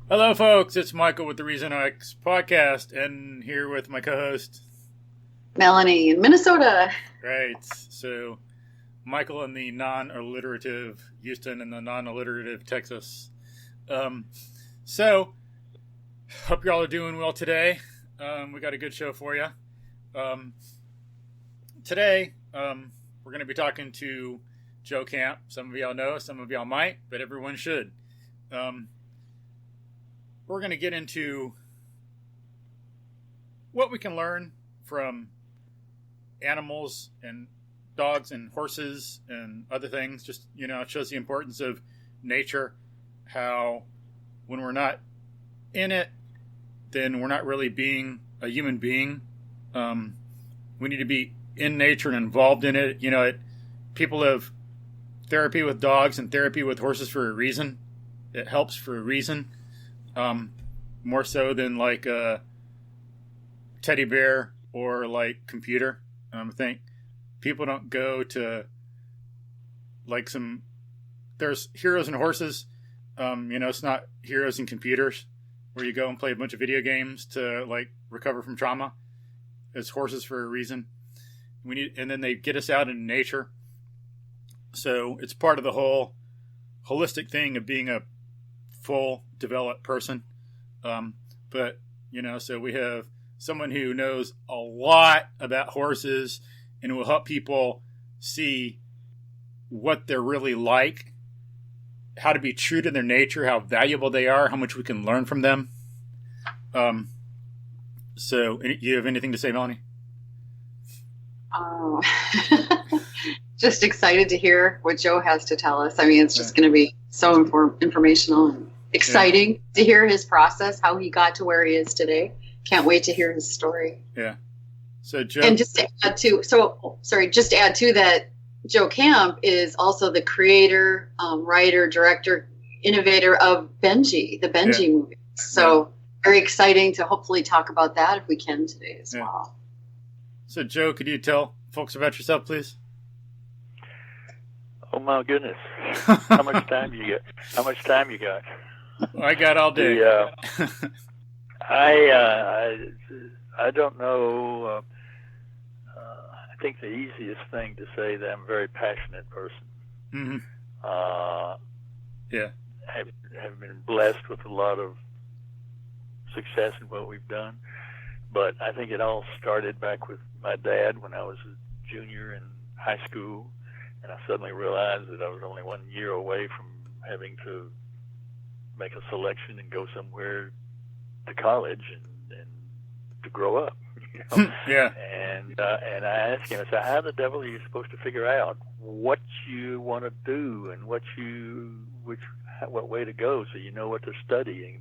Hello, folks. It's Michael with the Reason X podcast, and here with my co-host. Melanie in Minnesota. Right. So, Michael in the non-alliterative Houston and the non-alliterative Texas. Um, so, hope y'all are doing well today. We got a good show for you. Today, we're going to be talking to Joe Camp. Some of y'all know, some of y'all might, but everyone should. We're going to get into what we can learn from animals and dogs and horses and other things. Just, it shows the importance of nature, how when we're not in it, then we're not really being a human being. We need to be in nature and involved in it. People have therapy with dogs and therapy with horses for a reason. It helps for a reason. More so than like a teddy bear or like computer. I think people don't go to like there's heroes and horses. It's not heroes and computers where you go and play a bunch of video games to like recover from trauma. It's horses for a reason. And then they get us out in nature. So it's part of the whole holistic thing of being a full developed person. So we have someone who knows a lot about horses and will help people see what they're really like, how to be true to their nature, how valuable they are, how much we can learn from them. So you have anything to say, Melanie? Oh, just excited to hear what Joe has to tell us. I mean, it's just going to be so informational and exciting to hear his process, how he got to where he is today. Can't wait to hear his story. Yeah. So Joe, and just to add to that, Joe Camp is also the creator, writer, director, innovator of Benji, the Benji movie. So very exciting to hopefully talk about that if we can today as well. So Joe, could you tell folks about yourself, please? Oh my goodness! How much time you got? I got all day. I don't know. I think the easiest thing to say that I'm a very passionate person. Mm-hmm. Have been blessed with a lot of success in what we've done, but I think it all started back with my dad when I was a junior in high school, and I suddenly realized that I was only 1 year away from having to make a selection and go somewhere to college and to grow up. Yeah. And I asked him, I said, how the devil are you supposed to figure out what you want to do and what way to go so you know what to study and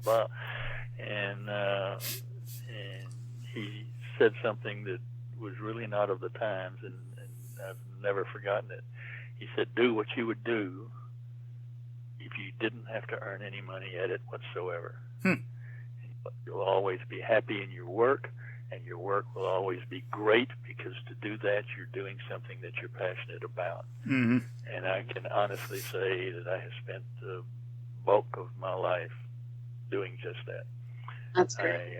he said something that was really not of the times, and I've never forgotten it. He said, do what you would do if you didn't have to earn any money at it whatsoever. You'll always be happy in your work, and your work will always be great, because to do that, you're doing something that you're passionate about. Mm-hmm. And I can honestly say that I have spent the bulk of my life doing just that. That's great.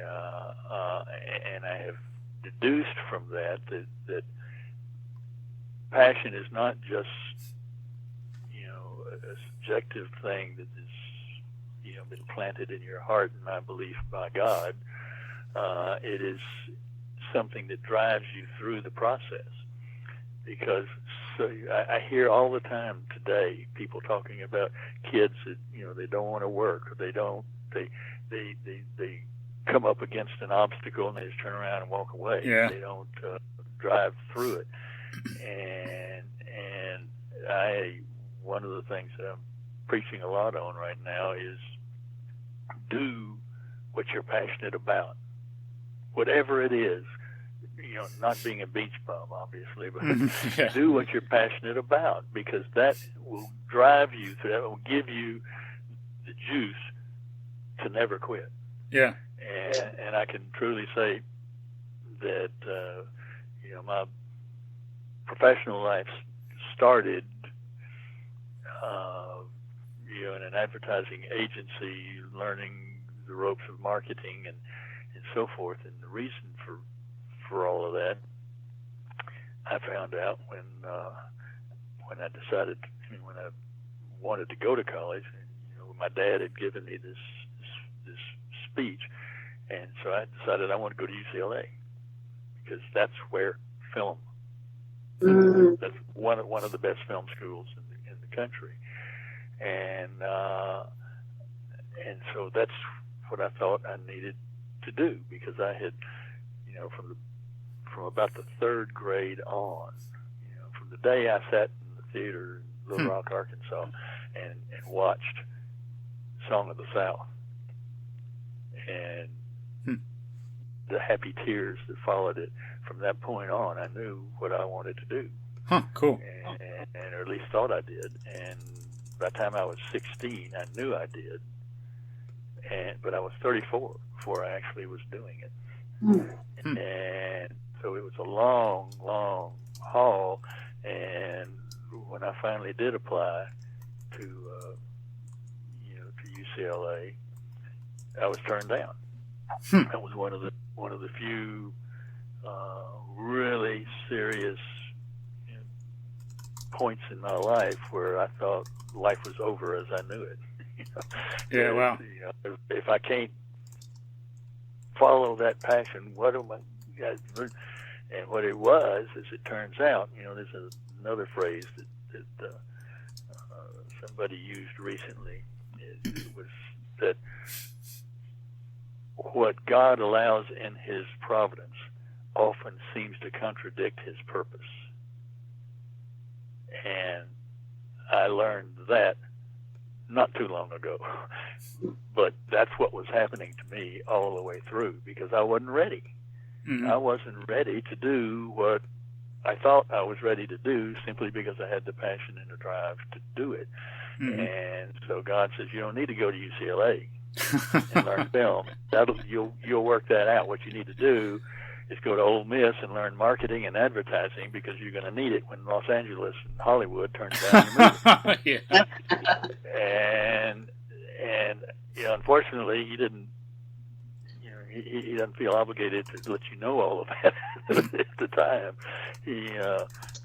And I have deduced from that passion is not just a subjective thing that is been planted in your heart, and I believe by God. It is something that drives you through the process, because I hear all the time today people talking about kids that they don't want to work, or they come up against an obstacle and they just turn around and walk away. Yeah. They don't drive through it. And one of the things that I'm preaching a lot on right now is do what you're passionate about, whatever it is. Not being a beach bum, obviously, but do what you're passionate about, because that will drive you through. That will give you the juice to never quit. Yeah. And I can truly say that my professional life started in an advertising agency, learning the ropes of marketing and so forth. And the reason for all of that, I found out when I decided, when I wanted to go to college. My dad had given me this speech, and so I decided I want to go to UCLA because that's where film. That's one of the best film schools in the country, and so that's what I thought I needed to do, because I had, from about the third grade on, from the day I sat in the theater in Little Rock, Arkansas, and watched Song of the South and the happy tears that followed it. From that point on, I knew what I wanted to do. Cool. And or at least thought I did. And by the time I was 16, I knew I did. But I was 34 before I actually was doing it. And so it was a long, long haul. And when I finally did apply to UCLA, I was turned down. That was one of the few really serious points in my life where I thought life was over as I knew it. Yeah, wow. If I can't follow that passion, what am I? And what it was, as it turns out, there's another phrase that somebody used recently. It was that what God allows in His providence often seems to contradict His purpose. And I learned that not too long ago. But that's what was happening to me all the way through, because I wasn't ready. I wasn't ready to do what I thought I was ready to do, simply because I had the passion and the drive to do it. And so God says, you don't need to go to UCLA and learn film. You'll work that out. What you need to do is go to Ole Miss and learn marketing and advertising, because you're going to need it when Los Angeles and Hollywood turns down your movie. And unfortunately, he didn't. He doesn't feel obligated to let you know all of that at the time. He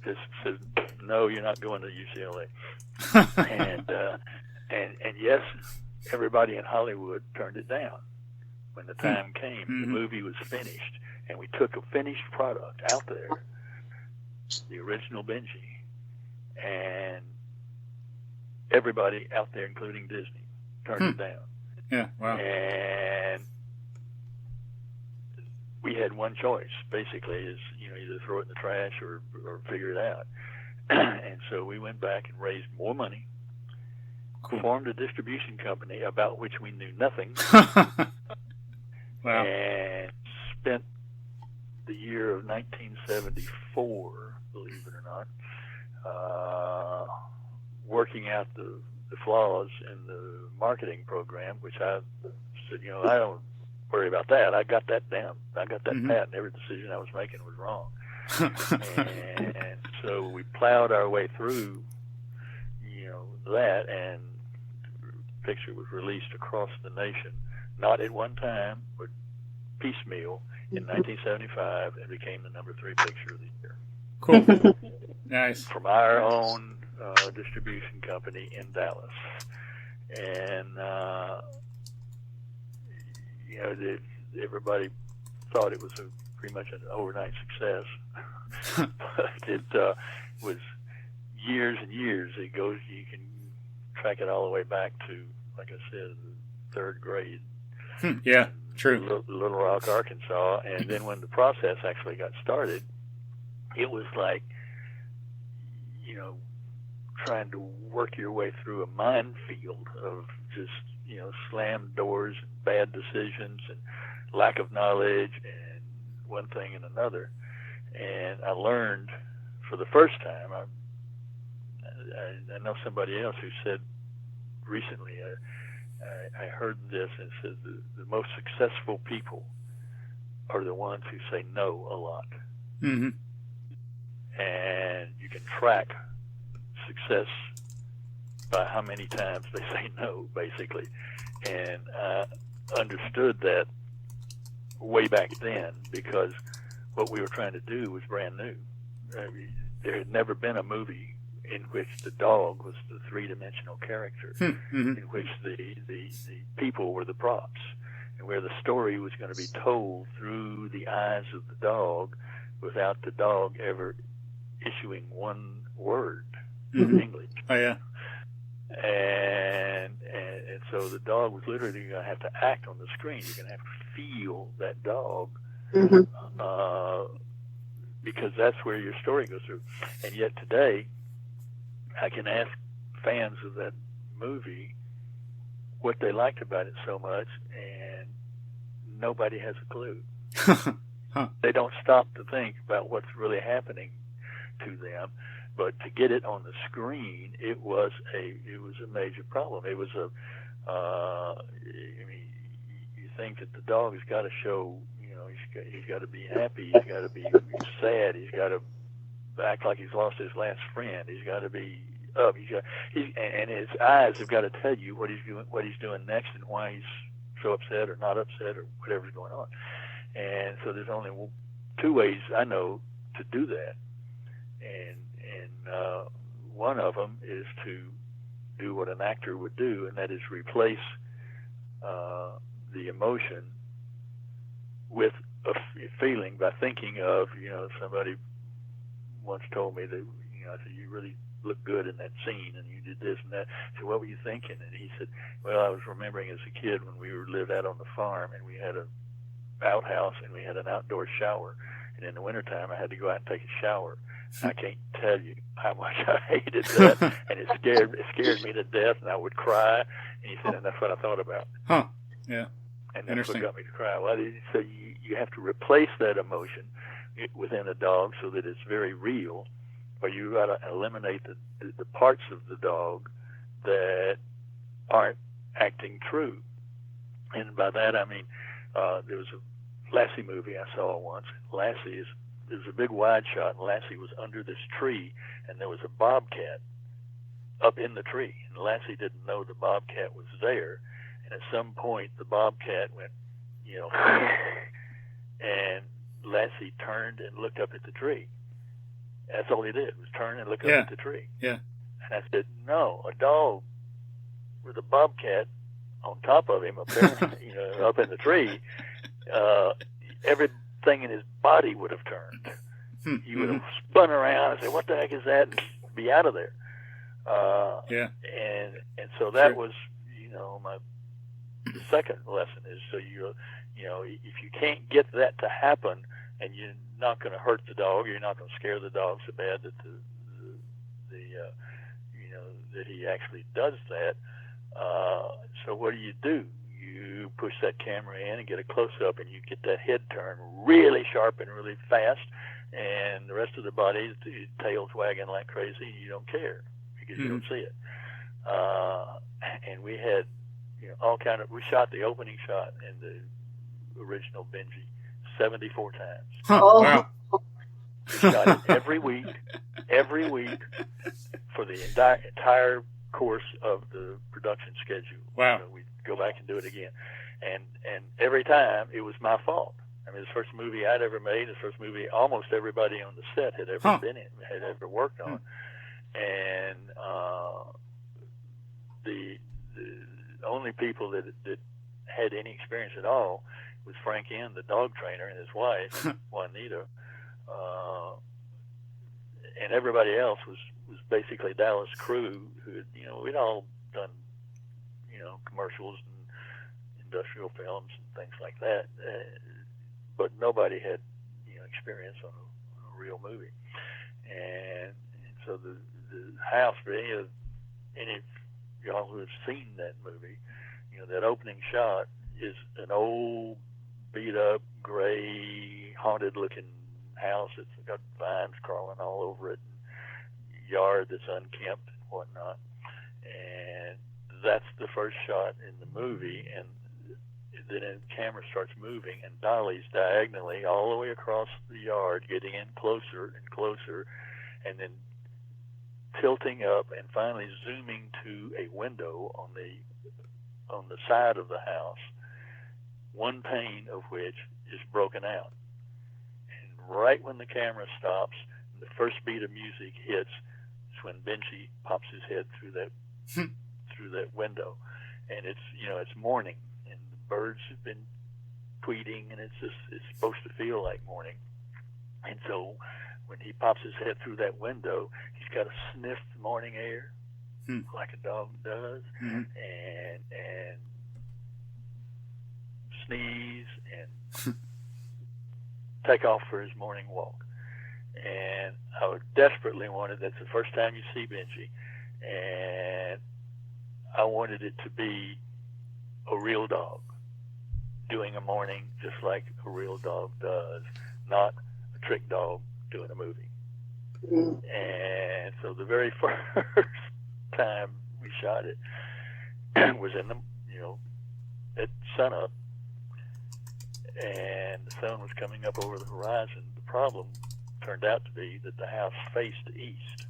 just says, no, you're not going to UCLA. and yes, everybody in Hollywood turned it down when the time came. The movie was finished, and we took a finished product out there, the original Benji, and everybody out there, including Disney, turned it down. Yeah, wow. And we had one choice, basically, is either throw it in the trash or figure it out. And so we went back and raised more money, formed a distribution company about which we knew nothing, wow. And spent the year of 1974, believe it or not, working out the flaws in the marketing program, which I said, I don't worry about that. I got that down. I got that pat, and every decision I was making was wrong. And so we plowed our way through, that, and the picture was released across the nation, not at one time, but piecemeal, in 1975, and became the number 3 picture of the year. Cool. Nice. From our own distribution company in Dallas. And, everybody thought it was pretty much an overnight success. But it was years and years. It goes, you can track it all the way back to, like I said, the 3rd grade. Yeah, true. Little Rock, Arkansas. And then when the process actually got started, it was like, trying to work your way through a minefield of just, slammed doors, and bad decisions, and lack of knowledge, and one thing and another. And I learned for the first time, I know somebody else who said recently, I heard this, and it says the most successful people are the ones who say no a lot. And you can track success by how many times they say no, basically. And understood that way back then, because what we were trying to do was brand new. There had never been a movie in which the dog was the three-dimensional character, in which the people were the props, and where the story was going to be told through the eyes of the dog without the dog ever issuing one word in English. Oh, yeah. And so the dog was literally going to have to act on the screen. You're going to have to feel that dog, because that's where your story goes through. And yet today, I can ask fans of that movie what they liked about it so much, and nobody has a clue. They don't stop to think about what's really happening to them. But to get it on the screen, it was a major problem. It was I mean, you think that the dog has got to show, he's got to be happy, he's got to be sad, he's got to act like he's lost his last friend, he's got to be up, and his eyes have got to tell you what he's doing next, and why he's so upset or not upset or whatever's going on. And so there's only two ways I know to do that, and one of them is to do what an actor would do, and that is replace the emotion with a feeling by thinking of, somebody once told me that, I said, you really look good in that scene, and you did this and that. I said, what were you thinking? And he said, well, I was remembering as a kid when we lived out on the farm, and we had a outhouse, and we had an outdoor shower, and in the wintertime I had to go out and take a shower. I can't tell you how much I hated that, and it scared me to death, and I would cry. And he said, and that's what I thought about. Huh? Yeah. And that's what got me to cry. Well, so you have to replace that emotion within a dog so that it's very real, or you got to eliminate the parts of the dog that aren't acting true. And by that I mean, there was a Lassie movie I saw once. There was a big wide shot, and Lassie was under this tree, and there was a bobcat up in the tree, and Lassie didn't know the bobcat was there. And at some point, the bobcat went, and Lassie turned and looked up at the tree. That's all he did, was turn and look up at the tree. Yeah. And I said, no, a dog with a bobcat on top of him, apparently, up in the tree, everything in his body would have turned. He would have spun around and said, what the heck is that? And be out of there. And so that was, my second lesson is, so if you can't get that to happen, and you're not going to hurt the dog, you're not going to scare the dog so bad that that he actually does that. So what do? You push that camera in and get a close-up, and you get that head turn really sharp and really fast, and the rest of the body, the tail's wagging like crazy, and you don't care because you don't see it. And we had, we shot the opening shot in the original Benji 74 times. Huh. Wow. We shot it every week for the entire course of the production schedule. Wow. We'd go back and do it again. And every time it was my fault. I mean, the first movie I'd ever made, the first movie almost everybody on the set had ever been in, had ever worked on. And the only people that had any experience at all was Frank N., the dog trainer, and his wife, Juanita. And everybody else was basically Dallas crew who had, we'd all done, commercials and industrial films and things like that. But nobody had, experience on a real movie. And so the house, for any of y'all who have seen that movie, that opening shot is an old, beat-up, gray, haunted-looking house that's got vines crawling all over it, and yard that's unkempt and whatnot. And that's the first shot in the movie, and then the camera starts moving and dollies diagonally all the way across the yard, getting in closer and closer, and then tilting up and finally zooming to a window on the side of the house, one pane of which is broken out. And right when the camera stops, and the first beat of music hits, is when Benji pops his head through that window, and it's morning, and the birds have been tweeting, and it's supposed to feel like morning, and so when he pops his head through that window, he's got to sniff the morning air like a dog does, and sneeze and take off for his morning walk. And I desperately wanted, that's the first time you see Benji, and I wanted it to be a real dog doing a morning just like a real dog does, not a trick dog doing a movie. And so the very first time we shot it was in the, at sunup, and the sun was coming up over the horizon. The problem turned out to be that the house faced east.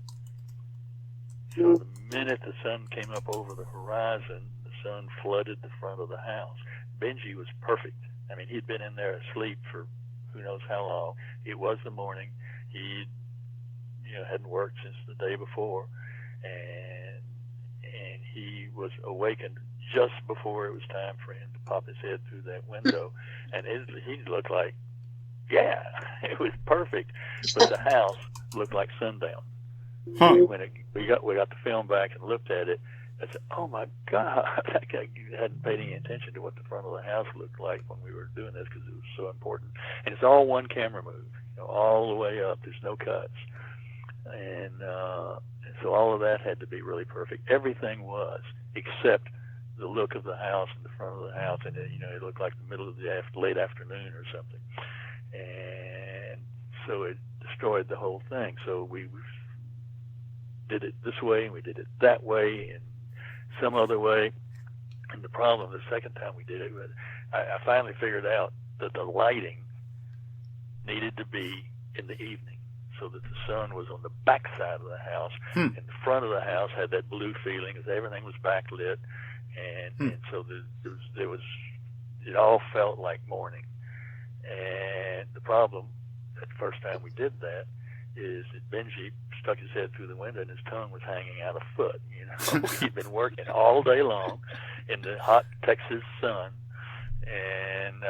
So the minute the sun came up over the horizon, the sun flooded the front of the house. Benji was perfect. I mean, he'd been in there asleep for who knows how long. It was the morning. He, hadn't worked since the day before, and he was awakened just before it was time for him to pop his head through that window, and he looked like, it was perfect, but the house looked like sundown. When we got the film back and looked at it, I said, "Oh my God!" I hadn't paid any attention to what the front of the house looked like when we were doing this because it was so important. And it's all one camera move, all the way up. There's no cuts, and so all of that had to be really perfect. Everything was, except the look of the house and the front of the house, and it looked like the middle of the late afternoon or something, and so it destroyed the whole thing. So we did it this way, and we did it that way, and some other way. And the problem, the second time we did it, I finally figured out that the lighting needed to be in the evening, so that the sun was on the back side of the house, and the front of the house had that blue feeling as everything was backlit, and so there was it all felt like morning. And the problem, the first time we did that, is that Benji stuck his head through the window and his tongue was hanging out a foot. He'd been working all day long in the hot Texas sun, and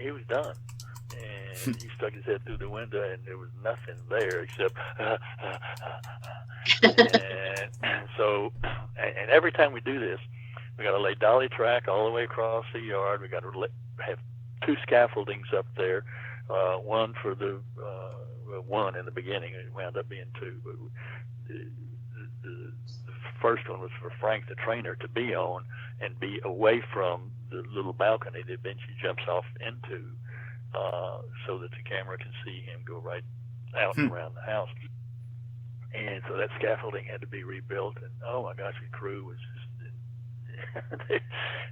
he was done. And he stuck his head through the window, and there was nothing there except. And so, and every time we do this, we got to lay dolly track all the way across the yard. We got to have 2 scaffoldings up there. One for the one in the beginning. It wound up being 2. But the first one was for Frank, the trainer, to be on and be away from the little balcony that Benji jumps off into, so that the camera can see him go right out around the house. And so that scaffolding had to be rebuilt. And oh my gosh, the crew was just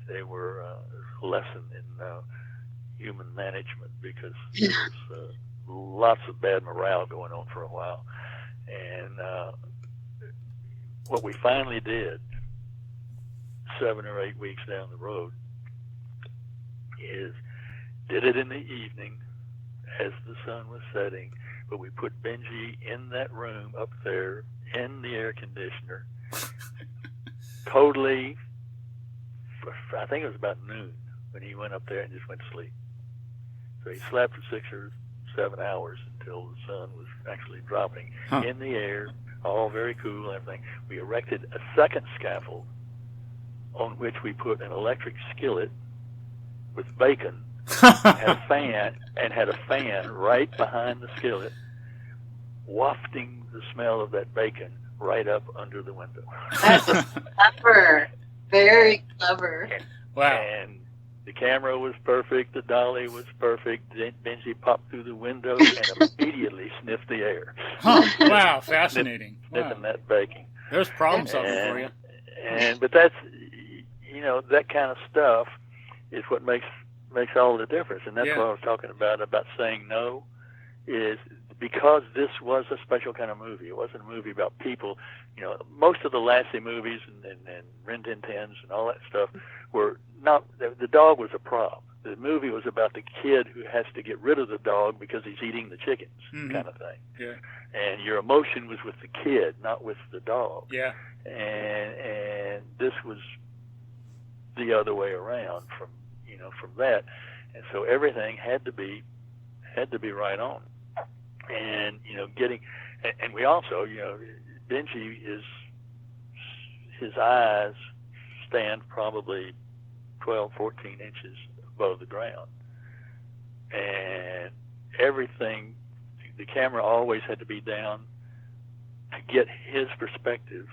they were a lesson in human management, because there was lots of bad morale going on for a while. And what we finally did 7 or 8 weeks down the road is did it in the evening as the sun was setting, but we put Benji in that room up there in the air conditioner totally, I think it was about noon when he went up there and just went to sleep. So he slept for 6 or 7 hours until the sun was actually dropping in the air, all very cool and everything. We erected a second scaffold on which we put an electric skillet with bacon, had a fan right behind the skillet, wafting the smell of that bacon right up under the window. That's clever. Very clever. Wow. And the camera was perfect. The dolly was perfect. Benji popped through the window and immediately sniffed the air. Wow, fascinating. Sniffing that bacon. There's problem solving for you. But that's, that kind of stuff is what makes all the difference. And that's what I was talking about saying no, is because this was a special kind of movie. It wasn't a movie about people. Most of the Lassie movies and Rin Tin Tins and all that stuff were not the dog was a prop. The movie was about the kid who has to get rid of the dog because he's eating the chickens, kind of thing. Yeah. And your emotion was with the kid, not with the dog. Yeah. And this was the other way around from that. And so everything had to be right on. And and we also, Benji his eyes stand probably 12, 14 inches above the ground. And everything, the camera always had to be down to get his perspective,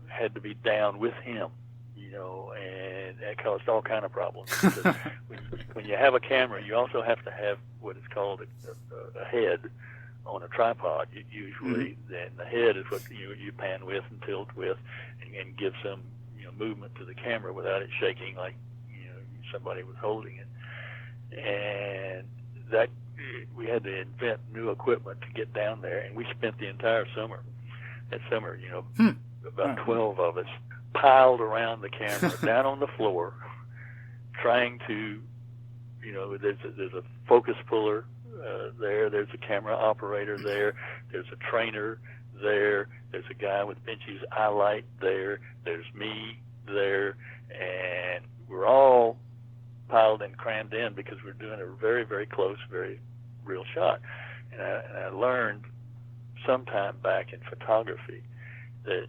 had to be down with him, and that caused all kind of problems. when you have a camera, you also have to have what is called a head on a tripod, usually. And the head is what you pan with and tilt with and give some movement to the camera without it shaking like somebody was holding it. And that we had to invent new equipment to get down there, and we spent the entire summer. That summer, about 12 of us piled around the camera, down on the floor, trying to, there's a focus puller there, there's a camera operator there, there's a trainer there, there's a guy with Benji's eye light there, there's me there, and we're all piled and crammed in because we're doing a very, very close, very real shot. And I learned sometime back in photography that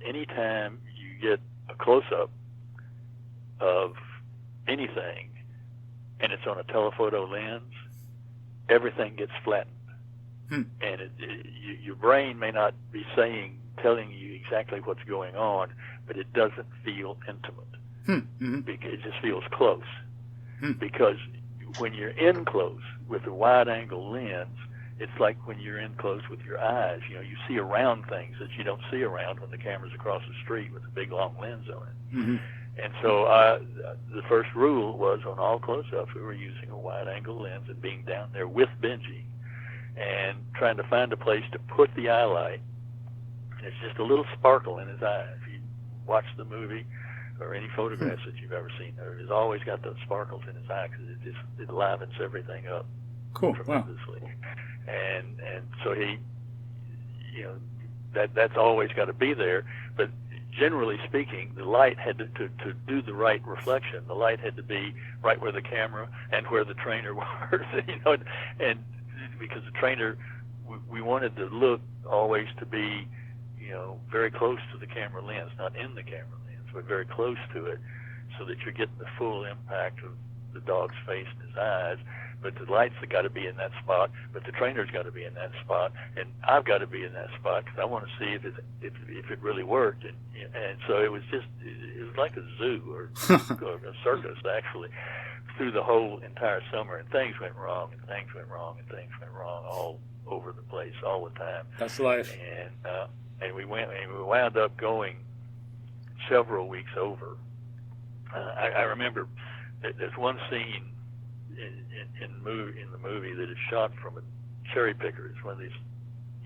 anytime you get a close-up of anything and it's on a telephoto lens, everything gets flattened. And your brain may not be telling you exactly what's going on, but it doesn't feel intimate. Because it just feels close. Because when you're in close with a wide-angle lens, it's like when you're in close with your eyes. You see around things that you don't see around when the camera's across the street with a big, long lens on it. And so the first rule was on all close-ups, we were using a wide-angle lens and being down there with Benji and trying to find a place to put the eye light. And it's just a little sparkle in his eye. If you watch the movie or any photographs that you've ever seen, he's always got those sparkles in his eye because it livens everything up tremendously. Wow. And so he, that's always got to be there. But generally speaking, the light had to do the right reflection. The light had to be right where the camera and where the trainer was, and because the trainer, we wanted the look always to be, very close to the camera lens, not in the camera lens, but very close to it, so that you're getting the full impact of the dog's face and his eyes. But the lights have got to be in that spot, but the trainer's got to be in that spot, and I've got to be in that spot because I want to see if it really worked. And so it was like a zoo or a circus, actually, through the whole entire summer. And things went wrong, and things went wrong, and things went wrong all over the place all the time. That's life. And we wound up going several weeks over. I remember there's one scene in the movie that is shot from a cherry picker. It's one of these,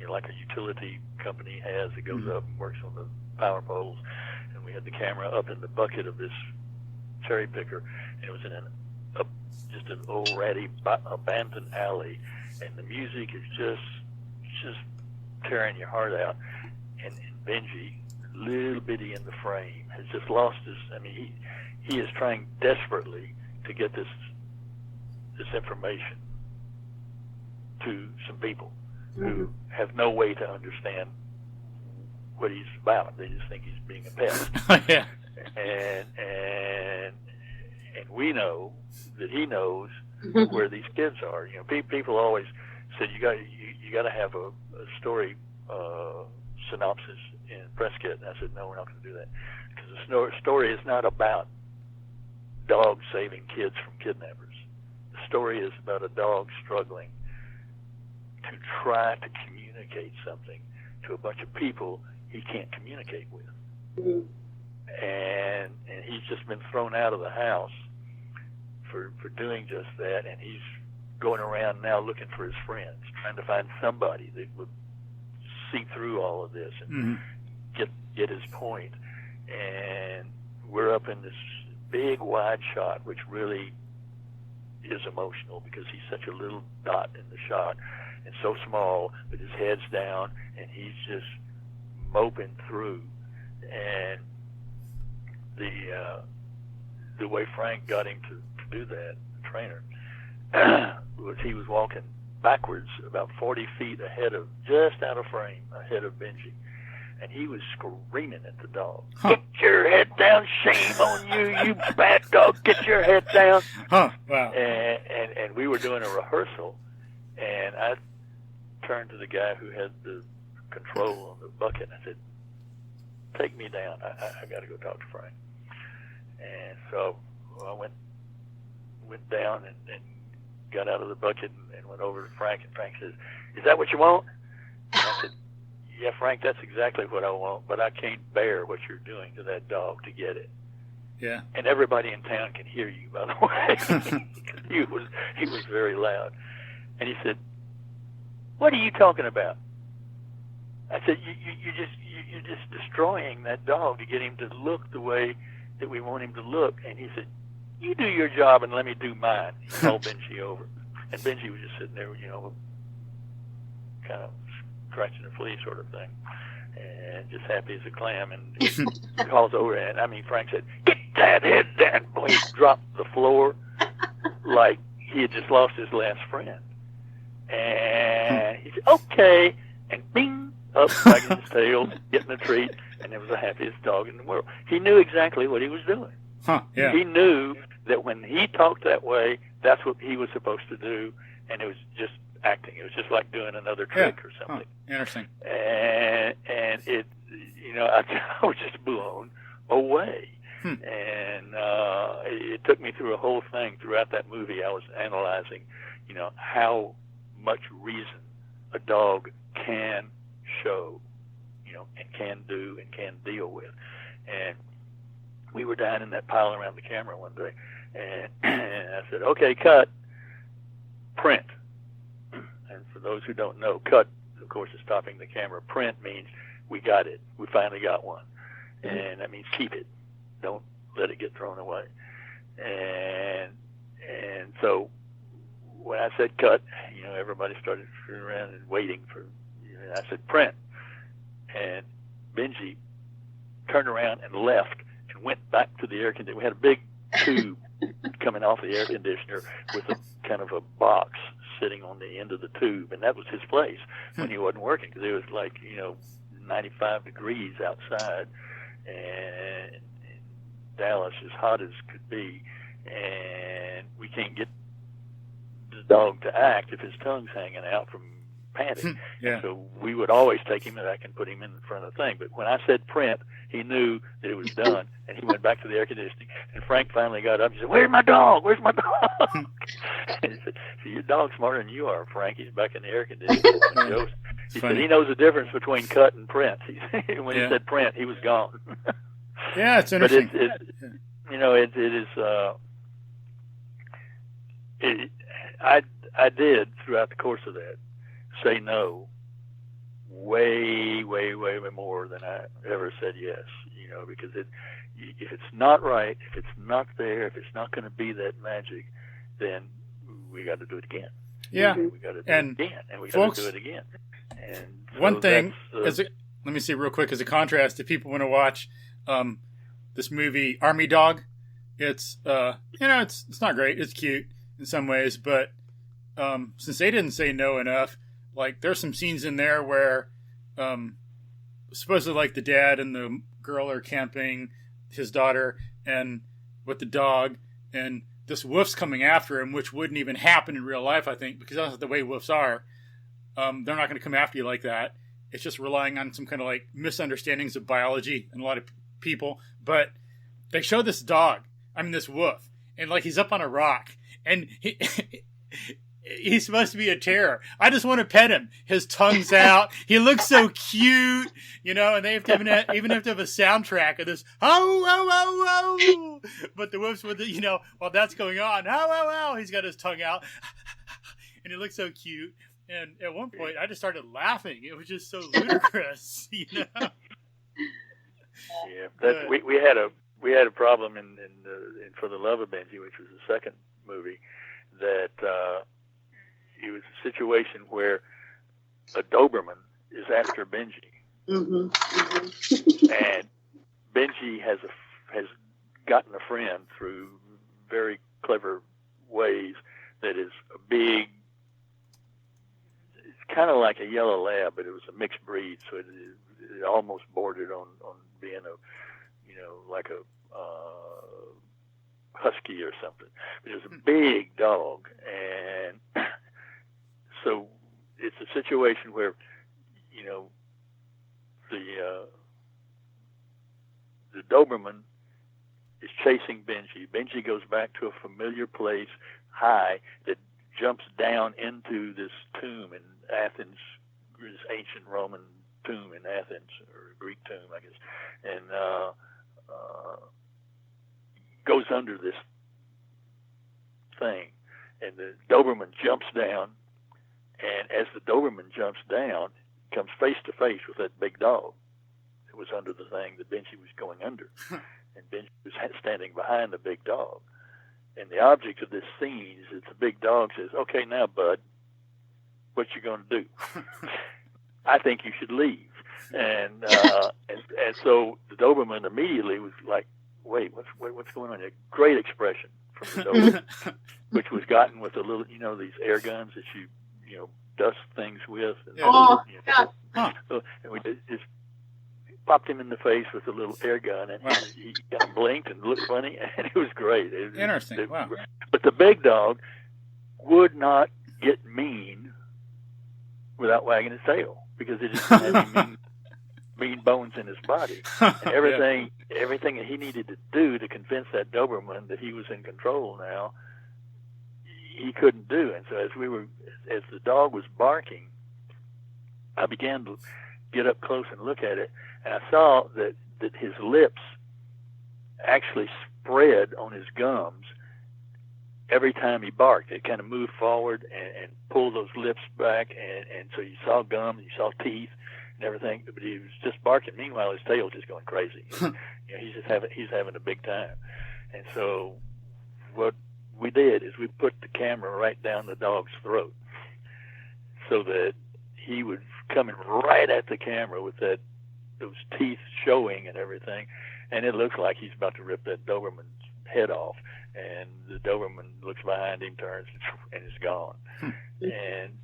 like a utility company has that goes up and works on the power poles. And we had the camera up in the bucket of this cherry picker, and it was in just an old ratty abandoned alley, and the music is just tearing your heart out. And Benji, little bitty in the frame, has just lost his. I mean, he is trying desperately to get this information to some people who have no way to understand what he's about. They just think he's being a pest. Yeah. And we know that he knows where these kids are. People always said you got to have a story synopsis in press kit. And I said, no, we're not going to do that, because the story is not about dogs saving kids from kidnappers. The story is about a dog struggling to try to communicate something to a bunch of people he can't communicate with. And he's just been thrown out of the house for doing just that, and he's going around now looking for his friends, trying to find somebody that would see through all of this and get his point. And we're up in this big wide shot, which really is emotional because he's such a little dot in the shot and so small, but his head's down and he's just moping through. And the way Frank got him to do that, the trainer, was he was walking backwards about 40 feet just out of frame, ahead of Benji. And he was screaming at the dog. Huh. Get your head down, shame on you, you bad dog, get your head down. Huh, wow. And we were doing a rehearsal, and I turned to the guy who had the control on the bucket, and I said, take me down, I got to go talk to Frank. And so I went down and got out of the bucket and went over to Frank, and Frank says, is that what you want? And I said, yeah, Frank, that's exactly what I want, but I can't bear what you're doing to that dog to get it. Yeah. And everybody in town can hear you, by the way. he was very loud. And he said, what are you talking about? I said, you're just destroying that dog to get him to look the way that we want him to look. And he said, you do your job and let me do mine. He called Benji over. And Benji was just sitting there, kind of scratching a flea sort of thing, and just happy as a clam. And he calls over, and Frank said, get that head down. Boy, he dropped the floor like he had just lost his last friend. And he said, okay, and bing, up, wagging his tail, getting a treat, and it was the happiest dog in the world. He knew exactly what he was doing. Huh, yeah. He knew that when he talked that way, that's what he was supposed to do, and it was just acting. It was just like doing another trick or something. Huh, interesting. And it, I was just blown away. And it took me through a whole thing throughout that movie. I was analyzing, how much reason a dog can show, and can do and can deal with. And we were down in that pile around the camera one day, and I said, okay, cut, print. And for those who don't know, cut, of course, is stopping the camera. Print means we got it. We finally got one. And that means keep it. Don't let it get thrown away. And so when I said cut, everybody started screwing around and waiting for, I said print. And Benji turned around and left and went back to the air conditioner. We had a big tube coming off the air conditioner with a kind of a box sitting on the end of the tube, and that was his place when he wasn't working, because it was like 95 degrees outside, and Dallas as hot as could be, and we can't get the dog to act if his tongue's hanging out from panting. Yeah. So we would always take him back and put him in front of the thing. But when I said print, he knew that it was done, and he went back to the air conditioning. And Frank finally got up and said, "Where's my dog? Where's my dog?" And he said, "So your dog's smarter than you are, Frank. He's back in the air conditioning." He said he knows the difference between cut and print. When he said print, he was gone. Yeah, it's interesting. But I did throughout the course of that say no way more than I ever said yes, because if it's not right, if it's not there, if it's not going to be that magic, then we got to do it again. Yeah. We got to do it again, and we got to do it again. And so one thing, let me see real quick, as a contrast, if people want to watch this movie, Army Dog, it's it's not great. It's cute in some ways, but since they didn't say no enough, like there's some scenes in there where supposedly like the dad and the girl are camping, his daughter, and with the dog, and this wolf's coming after him, which wouldn't even happen in real life, I think, because that's the way wolves are. They're not going to come after you like that. It's just relying on some kind of like misunderstandings of biology and a lot of people. But they show this this wolf, and like he's up on a rock, and he's supposed to be a terror. I just want to pet him. His tongue's out. He looks so cute, and they have to even have to have a soundtrack of this, oh. But the wolf's with while that's going on, oh, he's got his tongue out, and he looks so cute. And at one point, I just started laughing. It was just so ludicrous, Yeah, we had a we had a problem in For the Love of Benji, which was the second movie, that it was a situation where a Doberman is after Benji, and Benji has gotten a friend through very clever ways that is a big. It's kind of like a yellow lab, but it was a mixed breed, so it almost bordered on being like a husky or something. It was a big dog, and so it's a situation where the Doberman is chasing Benji. Benji goes back to a familiar place, high, that jumps down into this tomb in Athens, this ancient Roman tomb in Athens, or Greek tomb, I guess, and goes under this thing. And the Doberman jumps down, and as the Doberman jumps down, comes face to face with that big dog that was under the thing that Benji was going under. And Benji was standing behind the big dog. And the object of this scene is that the big dog says, "Okay, now, bud, what you going to do? I think you should leave." And so the Doberman immediately was like, "Wait, what's going on?" A great expression from the Doberman, which was gotten with a little, these air guns that you dust things with. And, and we just popped him in the face with a little air gun, and he kind of blinked and looked funny, and it was great. Interesting. Wow. But the big dog would not get mean without wagging his tail, because it just didn't have any mean bones in his body. And everything that he needed to do to convince that Doberman that he was in control now, he couldn't do. And so as the dog was barking, I began to get up close and look at it, and I saw that his lips actually spread on his gums every time he barked. It kind of moved forward and pulled those lips back, and so you saw gum, and you saw teeth and everything, but he was just barking. Meanwhile, his tail was just going crazy. He's having a big time. And so what we did is we put the camera right down the dog's throat, so that he was coming right at the camera with those teeth showing and everything, and it looks like he's about to rip that Doberman's head off. And the Doberman looks behind him, turns, and is gone. And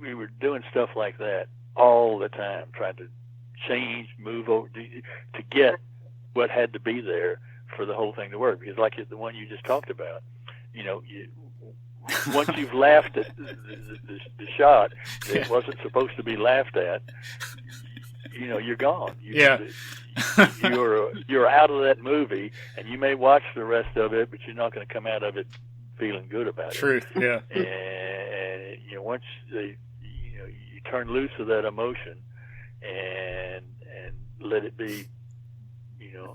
we were doing stuff like that all the time, trying to change, move over to get what had to be there for the whole thing to work. Because like the one you just talked about, once you've laughed at the shot that wasn't supposed to be laughed at, you're gone. You're out of that movie, and you may watch the rest of it, but you're not going to come out of it feeling good about it. Truth, yeah. And once you turn loose of that emotion and let it be,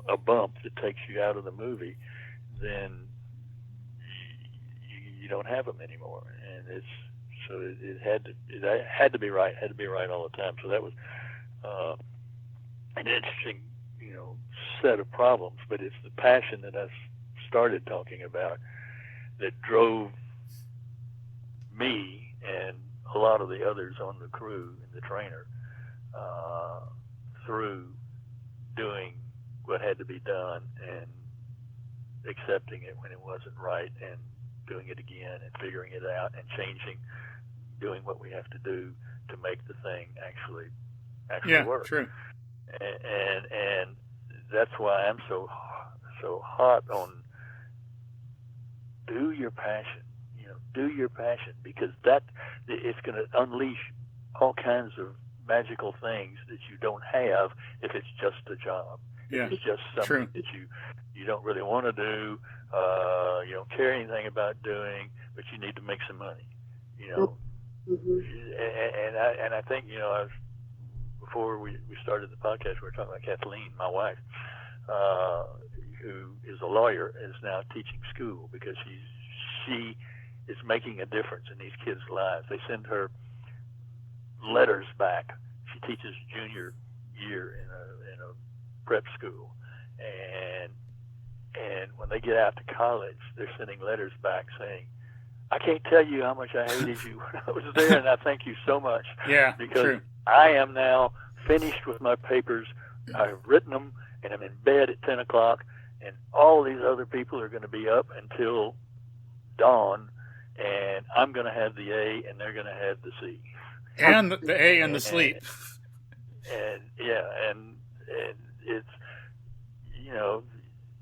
a bump that takes you out of the movie, then you don't have them anymore. And it had to be right. Had to be right all the time. So that was an interesting, set of problems. But it's the passion that I started talking about that drove me and a lot of the others on the crew and the trainer through doing what had to be done and accepting it when it wasn't right, and doing it again and figuring it out and changing, doing what we have to do to make the thing actually work. True. And that's why I'm so hot on do your passion. Do your passion, because it's going to unleash all kinds of magical things that you don't have if it's just a job. Yeah, if it's just something that you don't really want to do. You don't care anything about doing, but you need to make some money. And I think before we started the podcast, we were talking about Kathleen, my wife, who is a lawyer, is now teaching school because she is making a difference in these kids' lives. They send her letters back. She teaches junior year in a prep school, and And when they get out to college, they're sending letters back saying, I can't tell you how much I hated you when I was there, and I thank you so much. Yeah, because true. I am now finished with my papers. I've written them, and I'm in bed at 10 o'clock, and all these other people are going to be up until dawn, and I'm going to have the A, and they're going to have the C. And the A and the sleep. And yeah, and it's, you know,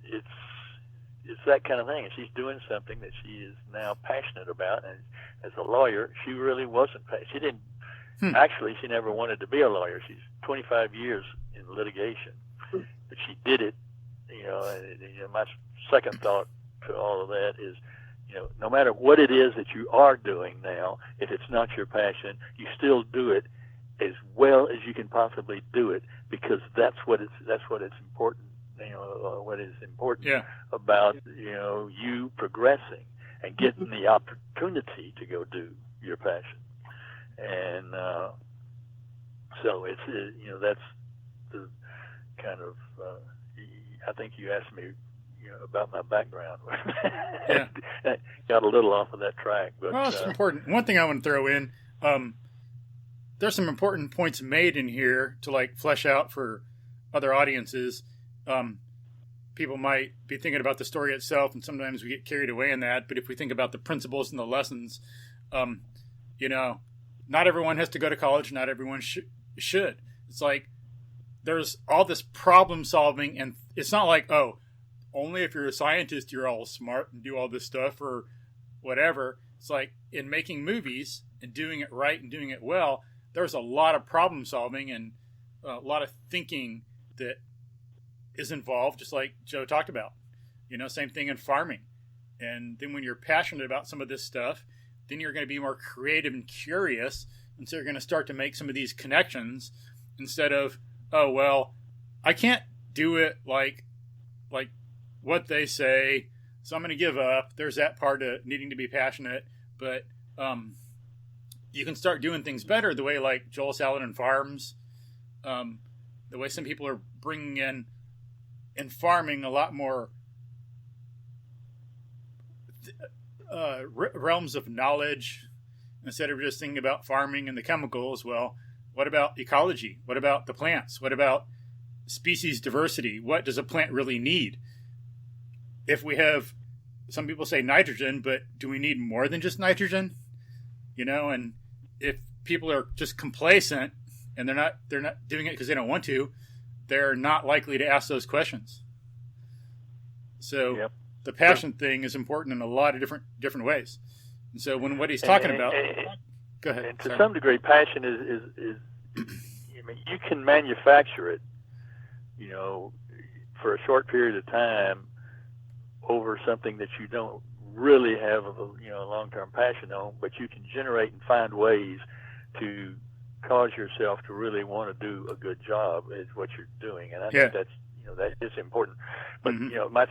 it's that kind of thing. And she's doing something that she is now passionate about. And as a lawyer, she really wasn't passionate. She didn't, actually, she never wanted to be a lawyer. She's 25 years in litigation, but she did it, you know, and my second thought to all of that is, you know, no matter what it is that you are doing now, if it's not your passion, you still do it as well as you can possibly do it, because that's what it's important. You know, what is important about, you know, you progressing and getting the opportunity to go do your passion. And so it's, you know, that's the kind of, I think you asked me, you know, about my background. Yeah. Got a little off of that track. But, well, it's important. One thing I want to throw in, there's some important points made in here to like flesh out for other audiences. People might be thinking about the story itself, and sometimes we get carried away in that. But if we think about the principles and the lessons, you know, not everyone has to go to college. Not everyone should. It's like there's all this problem solving, and it's not like, oh, only if you're a scientist you're all smart and do all this stuff or whatever. It's like in making movies and doing it right and doing it well, there's a lot of problem solving and a lot of thinking that is involved, just like Joe talked about. You know, same thing in farming. And then when you're passionate about some of this stuff, then you're going to be more creative and curious. And so you're going to start to make some of these connections instead of, oh, well, I can't do it like what they say, so I'm going to give up. There's that part of needing to be passionate. But you can start doing things better the way like Joel Salatin Farms, the way some people are bringing in farming a lot more realms of knowledge instead of just thinking about farming and the chemicals. Well, what about ecology? What about the plants? What about species diversity? What does a plant really need? If we have, some people say nitrogen, but do we need more than just nitrogen? You know, and if people are just complacent and they're not doing it because they don't want to, they're not likely to ask those questions. So the passion thing is important in a lot of different ways. And so when what he's talking about, go ahead. And to some degree, passion is I mean, you can manufacture it, you know, for a short period of time over something that you don't really have a long-term passion on, but you can generate and find ways to cause yourself to really want to do a good job is what you're doing. And I think that's, you know, that is important. But, you know, my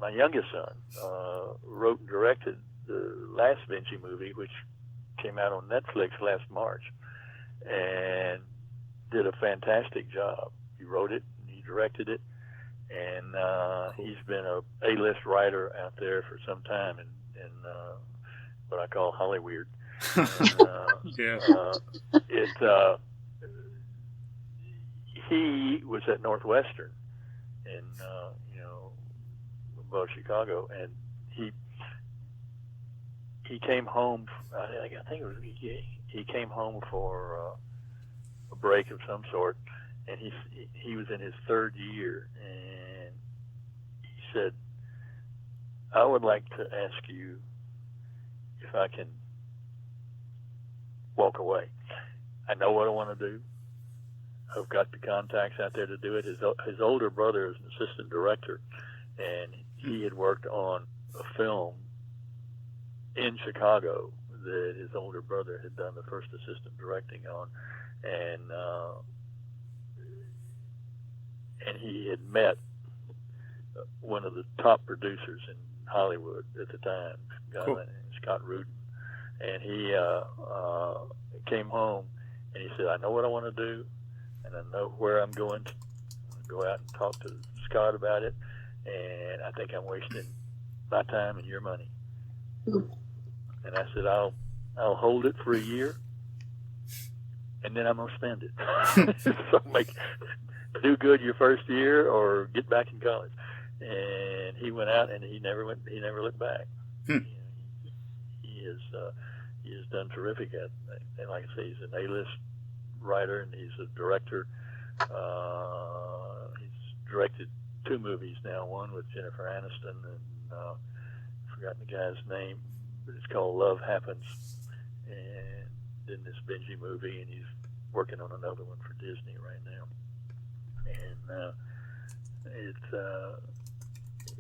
youngest son, wrote and directed the last Benji movie, which came out on Netflix last March, and did a fantastic job. He wrote it, and he directed it, and he's been a A-list writer out there for some time in what I call Hollywood. He was at Northwestern in above Chicago, and he came home. I think it was he came home for a break of some sort, and he was in his third year, and he said, "I would like to ask you if I can walk away. I know what I want to do. I've got the contacts out there to do it." His older brother is an assistant director, and he had worked on a film in Chicago that his older brother had done the first assistant directing on, and he had met one of the top producers in Hollywood at the time, a guy named Scott Rudin, and he came home and he said, "I know what I want to do, and I know where I'm going to go out and talk to Scott about it, and I think I'm wasting my time and your money. Mm. And I said, I'll hold it for a year, and then I'm gonna spend it. So do good your first year, or get back in college. And he went out, and he never looked back. Hmm. He has done terrific at it. And like I say, he's an A-list writer, and he's a director. He's directed 2 movies now. One with Jennifer Aniston, and I've forgotten the guy's name, but it's called Love Happens. And then this Benji movie, and he's working on another one for Disney right now. And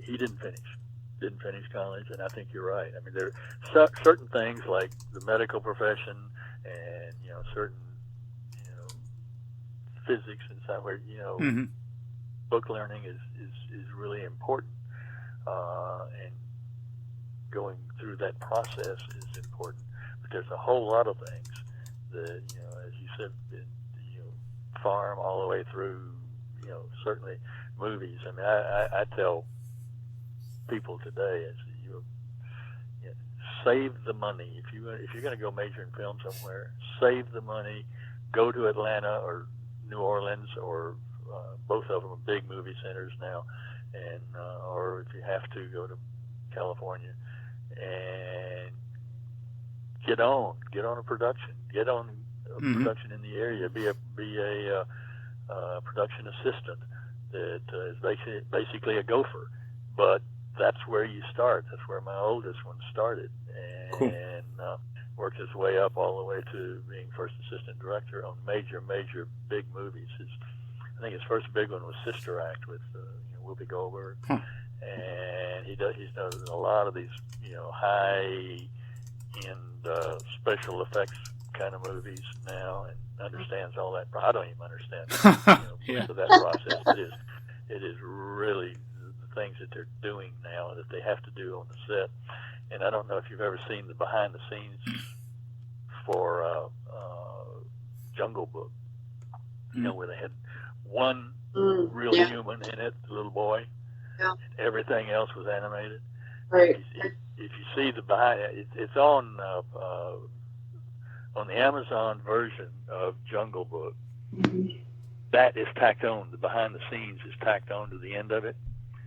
he didn't finish college, and I think you're right. I mean, there are certain things like the medical profession, and certain physics and stuff where Mm-hmm. book learning is really important, and going through that process is important. But there's a whole lot of things that as you said, farm all the way through. Certainly movies. I mean, I tell people today, as save the money. If you're going to go major in film somewhere, save the money. Go to Atlanta or New Orleans, or both of them are big movie centers now, and or if you have to, go to California and get on a production. Get on a Mm-hmm. production in the area. Be a production assistant that is basically a gopher, but that's where you start. That's where my oldest one started, and Cool. Worked his way up all the way to being first assistant director on major big movies. I think his first big one was Sister Act with Whoopi Goldberg, and he's done a lot of these high end special effects kind of movies now, and understands all that. I don't even understand most of that process. It is really the things that they're doing now that they have to do on the set. And I don't know if you've ever seen the behind the scenes for Jungle Book, where they had one real human in it, the little boy, and everything else was animated. Right. If you see the behind, it's on the Amazon version of Jungle Book. Mm-hmm. That is tacked on. The behind the scenes is tacked on to the end of it.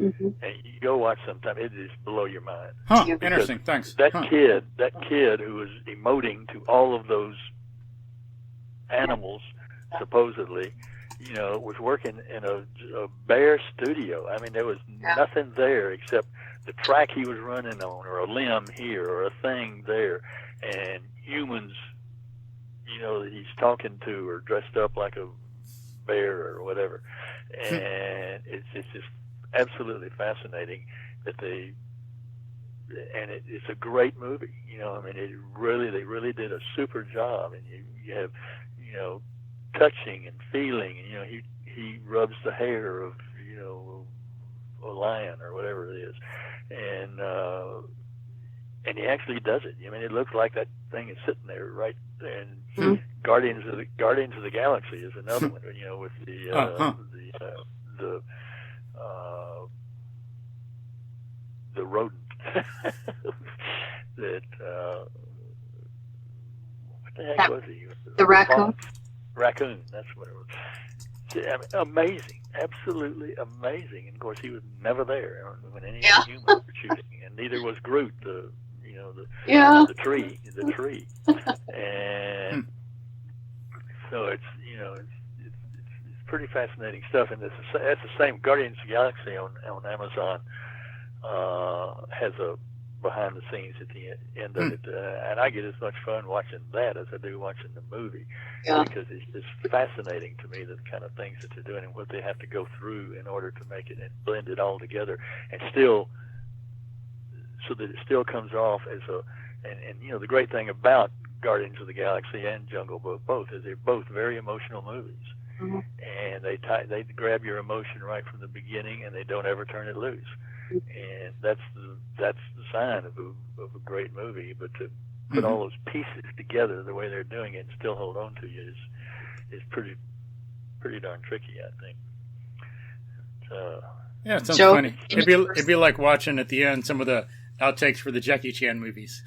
Mm-hmm. And you go watch sometime, it is blow your mind. Huh. Yeah. Interesting. Thanks. That kid who was emoting to all of those animals, supposedly, was working in a bare studio. I mean, there was nothing there except the track he was running on, or a limb here, or a thing there, and humans, that he's talking to, or dressed up like a bear or whatever. And it's just absolutely fascinating that it's a great movie. I mean, they really did a super job, and you have, touching and feeling, and he rubs the hair of, a lion or whatever it is, and he actually does it. I mean, it looks like that thing is sitting there right there. And Guardians of the Galaxy is another one, with the rodent that what the heck was he? The raccoon. Raccoon. That's what it was. I mean, amazing, absolutely amazing. And of course, he was never there when any of the humans were shooting, and neither was Groot. The tree, and so it's pretty fascinating stuff. And that's the same. Guardians of the Galaxy on Amazon has a behind the scenes at the end of it, and I get as much fun watching that as I do watching the movie, because it's fascinating to me, the kind of things that they're doing and what they have to go through in order to make it and blend it all together, and still, so that it still comes off as and the great thing about Guardians of the Galaxy and Jungle Book both is they're both very emotional movies. Mm-hmm. And they grab your emotion right from the beginning, and they don't ever turn it loose. And that's the sign of a great movie. But to put all those pieces together the way they're doing it and still hold on to you is pretty darn tricky, I think. Yeah, it sounds Joe, funny. It'd be like watching at the end some of the outtakes for the Jackie Chan movies.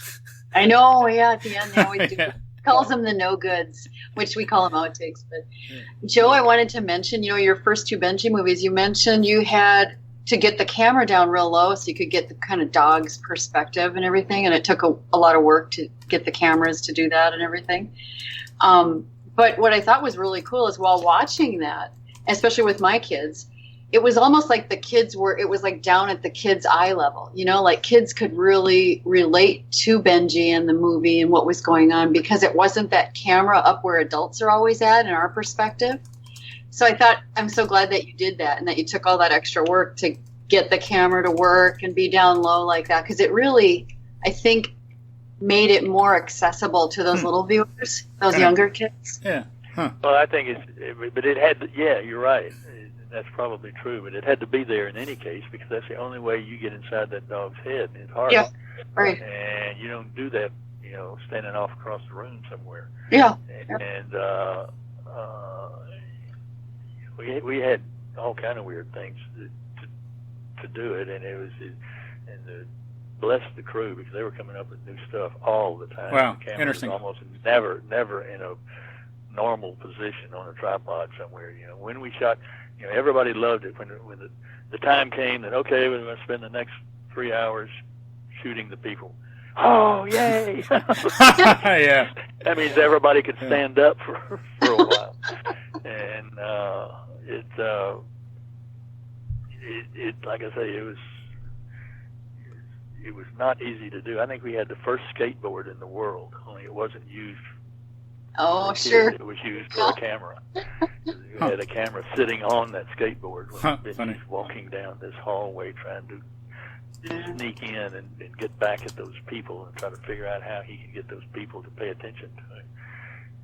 I know, yeah, at the end they always do. Yeah. Calls them the no goods, which we call them outtakes. But Joe, I wanted to mention, your first two Benji movies, you mentioned you had to get the camera down real low so you could get the kind of dog's perspective and everything. And it took a lot of work to get the cameras to do that and everything. But what I thought was really cool is while watching that, especially with my kids, it was almost like it was like down at the kids' eye level, like kids could really relate to Benji and the movie and what was going on because it wasn't that camera up where adults are always at in our perspective. So I thought, I'm so glad that you did that and that you took all that extra work to get the camera to work and be down low like that. Because it really, I think, made it more accessible to those little viewers, those younger kids. Yeah. Huh. Well, I think but it had to, yeah, you're right. That's probably true, but it had to be there in any case because that's the only way you get inside that dog's head in his heart. Yeah, right. And you don't do that, standing off across the room somewhere. Yeah. And we had all kind of weird things to do it, and bless the crew because they were coming up with new stuff all the time. Wow, the camera interesting. was almost never in a normal position on a tripod somewhere. When we shot. Everybody loved it when the time came that, okay, we're going to spend the next 3 hours shooting the people. Oh, yay! Yeah. That means everybody could stand up for a while. And it like I say, it was not easy to do. I think we had the first skateboard in the world, only it wasn't used. Oh, sure. It was used for a camera. You had a camera sitting on that skateboard when Benji's walking down this hallway trying to sneak in and get back at those people and try to figure out how he can get those people to pay attention to him.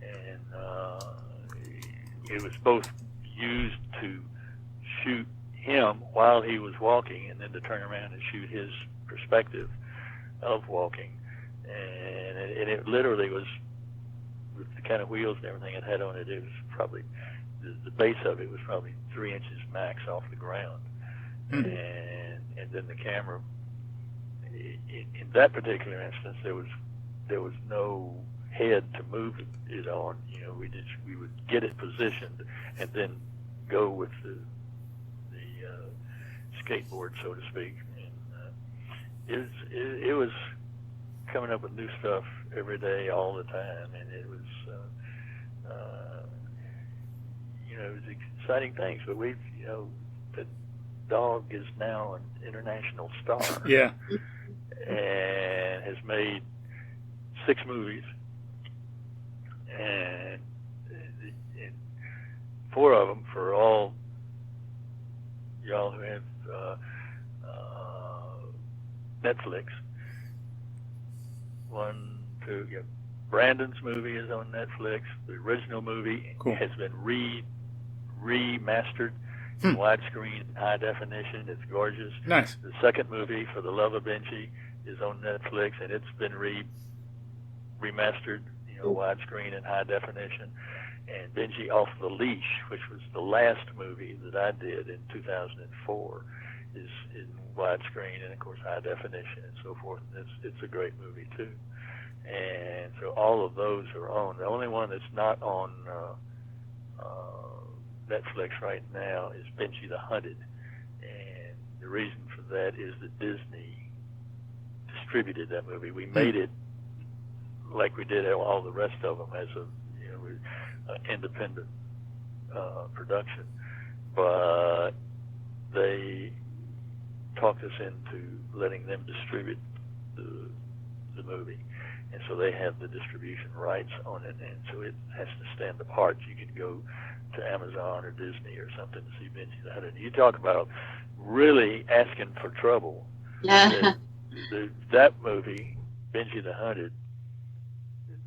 And it was both used to shoot him while he was walking and then to turn around and shoot his perspective of walking. And it literally was, with the kind of wheels and everything it had on it, it was probably, the base of it was probably 3 inches max off the ground. Mm-hmm. And then the camera, in that particular instance, there was no head to move it on. We would get it positioned and then go with the skateboard, so to speak. And it was coming up with new stuff every day, all the time, and it was it was exciting things. But the dog is now an international star. Yeah. And has made 6 movies, and 4 of them for all y'all who have Netflix. 1, 2, yeah. Brandon's movie is on Netflix. The original movie has been remastered in widescreen, high definition. It's gorgeous. Nice. The second movie, For the Love of Benji, is on Netflix, and it's been remastered, widescreen and high definition. And Benji Off the Leash, which was the last movie that I did in 2004, is in widescreen and, of course, high definition and so forth. It's a great movie, too. And so all of those are on. The only one that's not on Netflix right now is Benji the Hunted. And the reason for that is that Disney distributed that movie. We made it like we did all the rest of them as an independent production. But they talked us into letting them distribute the movie. And so they have the distribution rights on it, and so it has to stand apart. You could go to Amazon or Disney or something to see Benji the Hunted. You talk about really asking for trouble. Yeah. That movie, Benji the Hunted,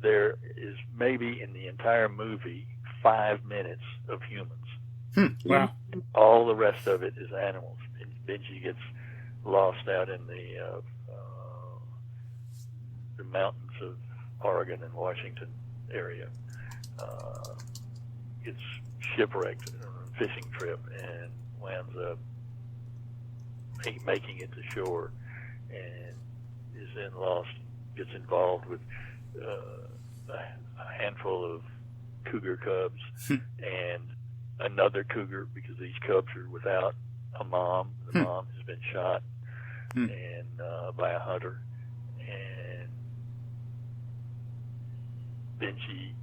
there is maybe in the entire movie 5 minutes of humans. Wow. All the rest of it is animals. Benji gets lost out in the mountains of Oregon and Washington area. Gets shipwrecked on a fishing trip and winds up making it to shore, and is then lost, gets involved with a handful of cougar cubs and another cougar, because these cubs are without a mom. The mom has been shot and by a hunter, and Benji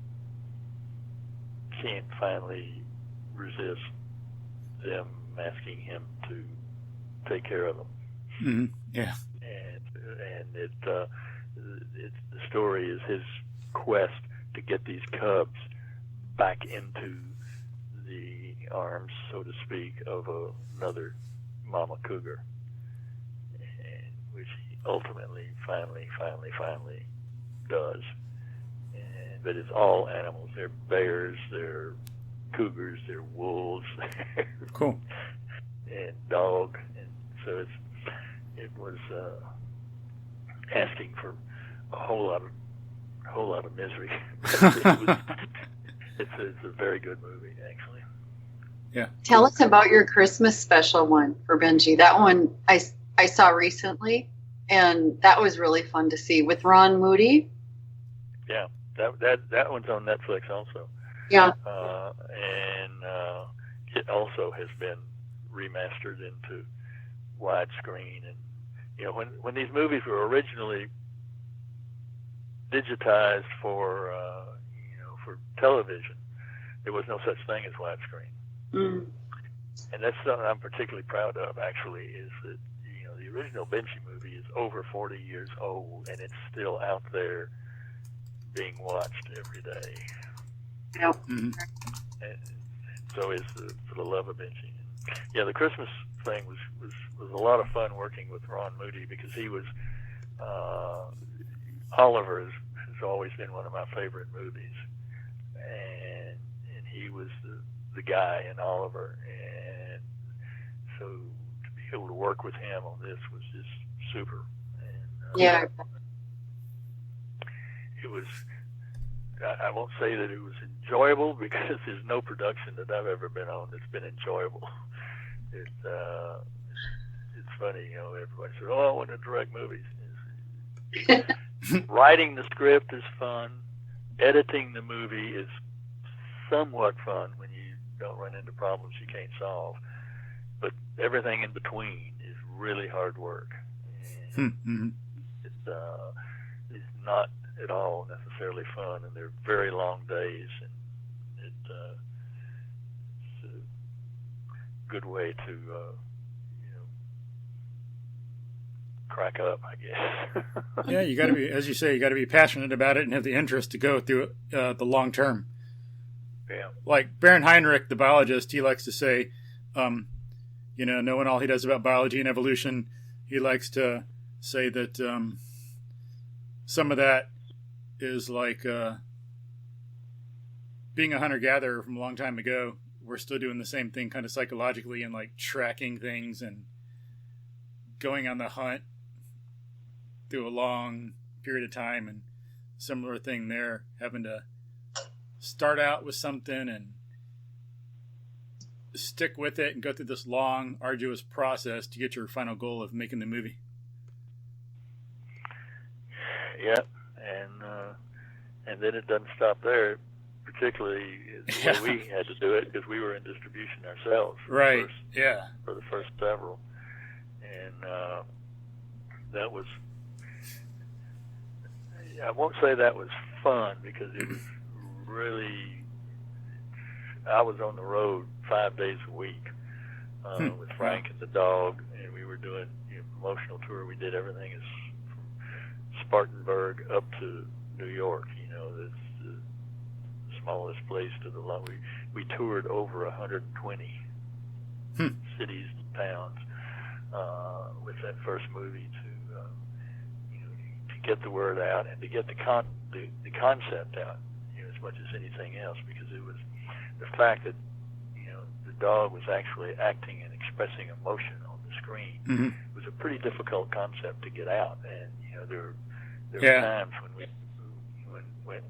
can't finally resist them asking him to take care of them. Mm-hmm. Yeah. And the story is his quest to get these cubs back into the arms, so to speak, of another mama cougar, and which he ultimately, finally does. But it's all animals. They're bears, they're cougars, they're wolves, cool, and dog. And so it was asking for a whole lot of misery. It's a very good movie, actually. Yeah. Tell us about your Christmas special one for Benji. That one I saw recently, and that was really fun to see with Ron Moody. Yeah, that one's on Netflix also. Yeah. And it also has been remastered into widescreen. And when these movies were originally digitized for television, there was no such thing as widescreen. Mm. And that's something I'm particularly proud of, actually, is that the original Benji movie is over 40 years old, and it's still out there being watched every day. Yeah. Mm-hmm. And so is For the Love of Benji. Yeah, the Christmas thing was a lot of fun working with Ron Moody, because he was Oliver has always been one of my favorite movies, and he was the guy in Oliver, and so to be able to work with him on this was just super. And, yeah. It was. I won't say that it was enjoyable, because there's no production that I've ever been on that's been enjoyable. It's funny, everybody says, "Oh, I want to direct movies." Writing the script is fun. Editing the movie is somewhat fun when you don't run into problems you can't solve. But everything in between is really hard work. Mm-hmm. It's not at all necessarily fun, and they're very long days, and it's a good way to crack up, I guess. Yeah, you got to be, as you say, you got to be passionate about it and have the interest to go through it the long term. Yeah. Like Baron Heinrich, the biologist, he likes to say, knowing all he does about biology and evolution, he likes to say that some of that is like being a hunter-gatherer from a long time ago. We're still doing the same thing kind of psychologically, and like tracking things and going on the hunt through a long period of time, and similar thing there, having to start out with something and stick with it and go through this long, arduous process to get your final goal of making the movie. Yeah, and then it doesn't stop there, particularly the way we had to do it, because we were in distribution ourselves. Right. For the first several, and that was. I won't say that was fun, because it was really. I was on the road 5 days a week with Frank and the dog, and we were doing promotional tour. We did everything from Spartanburg up to New York. That's the smallest place to the lot. We toured over 120 cities and towns with that first movie to get the word out and to get the concept out as much as anything else, because it was the fact that the dog was actually acting and expressing emotion on the screen. Mm-hmm. It was a pretty difficult concept to get out, and there were times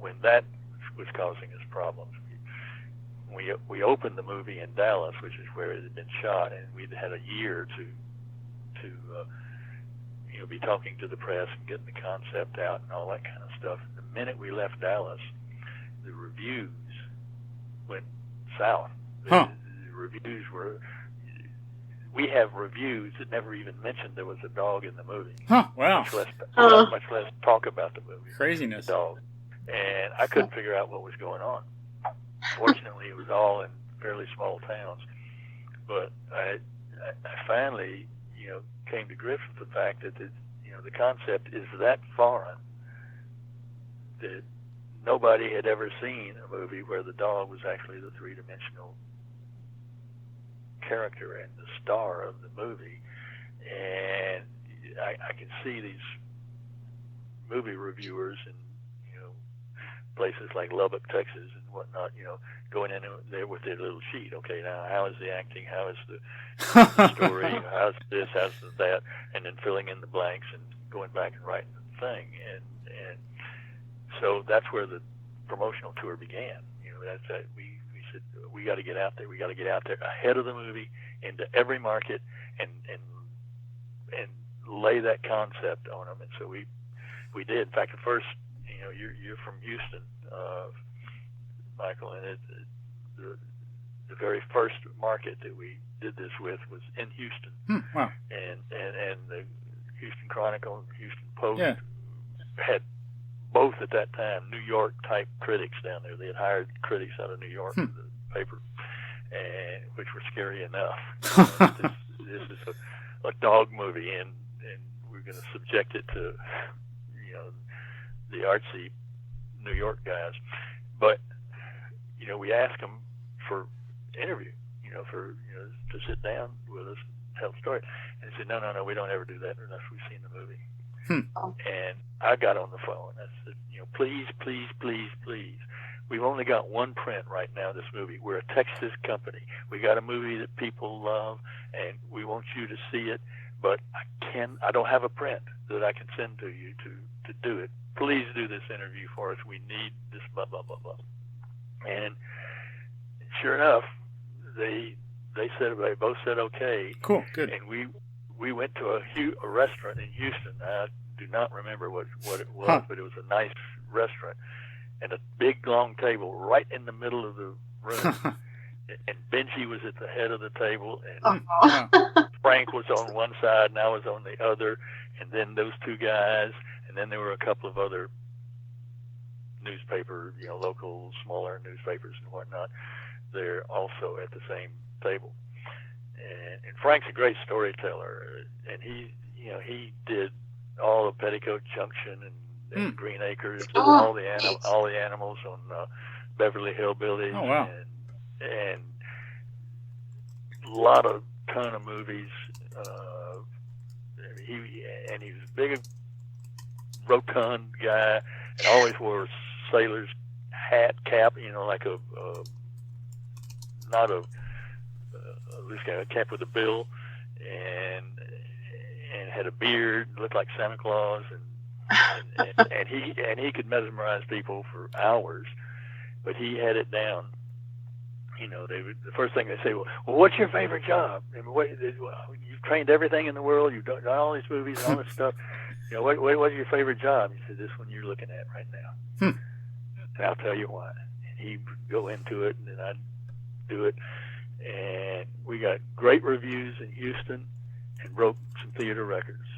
when that was causing us problems. We opened the movie in Dallas, which is where it had been shot, and we'd had a year to to be talking to the press and getting the concept out and all that kind of stuff. The minute we left Dallas, the reviews went south. Huh. The reviews were. We have reviews that never even mentioned there was a dog in the movie. Huh, wow. Much less talk about the movie. Craziness. The dog. And I couldn't figure out what was going on. Fortunately, it was all in fairly small towns. But I finally, came to grips with the fact that the concept is that foreign that nobody had ever seen a movie where the dog was actually the three-dimensional character and the star of the movie. And I can see these movie reviewers in places like Lubbock, Texas, and whatnot, going in there with their little sheet. Okay, now how is the acting? How is the story? How's this? How's that? And then filling in the blanks and going back and writing the thing. And so that's where the promotional tour began. We said we got to get out there. We got to get out there ahead of the movie into every market and lay that concept on them. And so we did. In fact, the first. You're from Houston, Michael, and the very first market that we did this with was in Houston. Wow. And the Houston Chronicle and Houston Post had both at that time New York type critics down there. They had hired critics out of New York for the paper, and which were scary enough. This is a dog movie, and we're going to subject it to the artsy New York guys. But we asked them for interview, to sit down with us and tell the story. And they said, no, we don't ever do that unless we've seen the movie. And I got on the phone. I said, please, please, please, please. We've only got one print right now of this movie. We're a Texas company. We got a movie that people love, and we want you to see it, but I don't have a print that I can send to you to do it. Please do this interview for us. We need this blah, blah, blah, blah. And sure enough, they both said okay. Cool, good. And we went to a restaurant in Houston. I do not remember what it was, but it was a nice restaurant. And a big, long table right in the middle of the room. And Benji was at the head of the table, and Frank was on one side, and I was on the other, and then those two guys, and then there were a couple of other newspaper, local, smaller newspapers and whatnot. They're also at the same table. And Frank's a great storyteller, and he did all of Petticoat Junction and Green Acres, all the animals on Beverly Hillbillies. Oh, wow. And a ton of movies. He was a big, rotund guy, and always wore a sailor's hat, cap, like not a loose guy, a cap with a bill, and had a beard, looked like Santa Claus, and he could mesmerize people for hours, but he had it down. The first thing they say, well, what's your favorite job? And you've trained everything in the world. You've done all these movies, all this stuff. What's your favorite job? He said, this one you're looking at right now. And I'll tell you why. And he'd go into it, and then I'd do it. And we got great reviews in Houston and broke some theater records.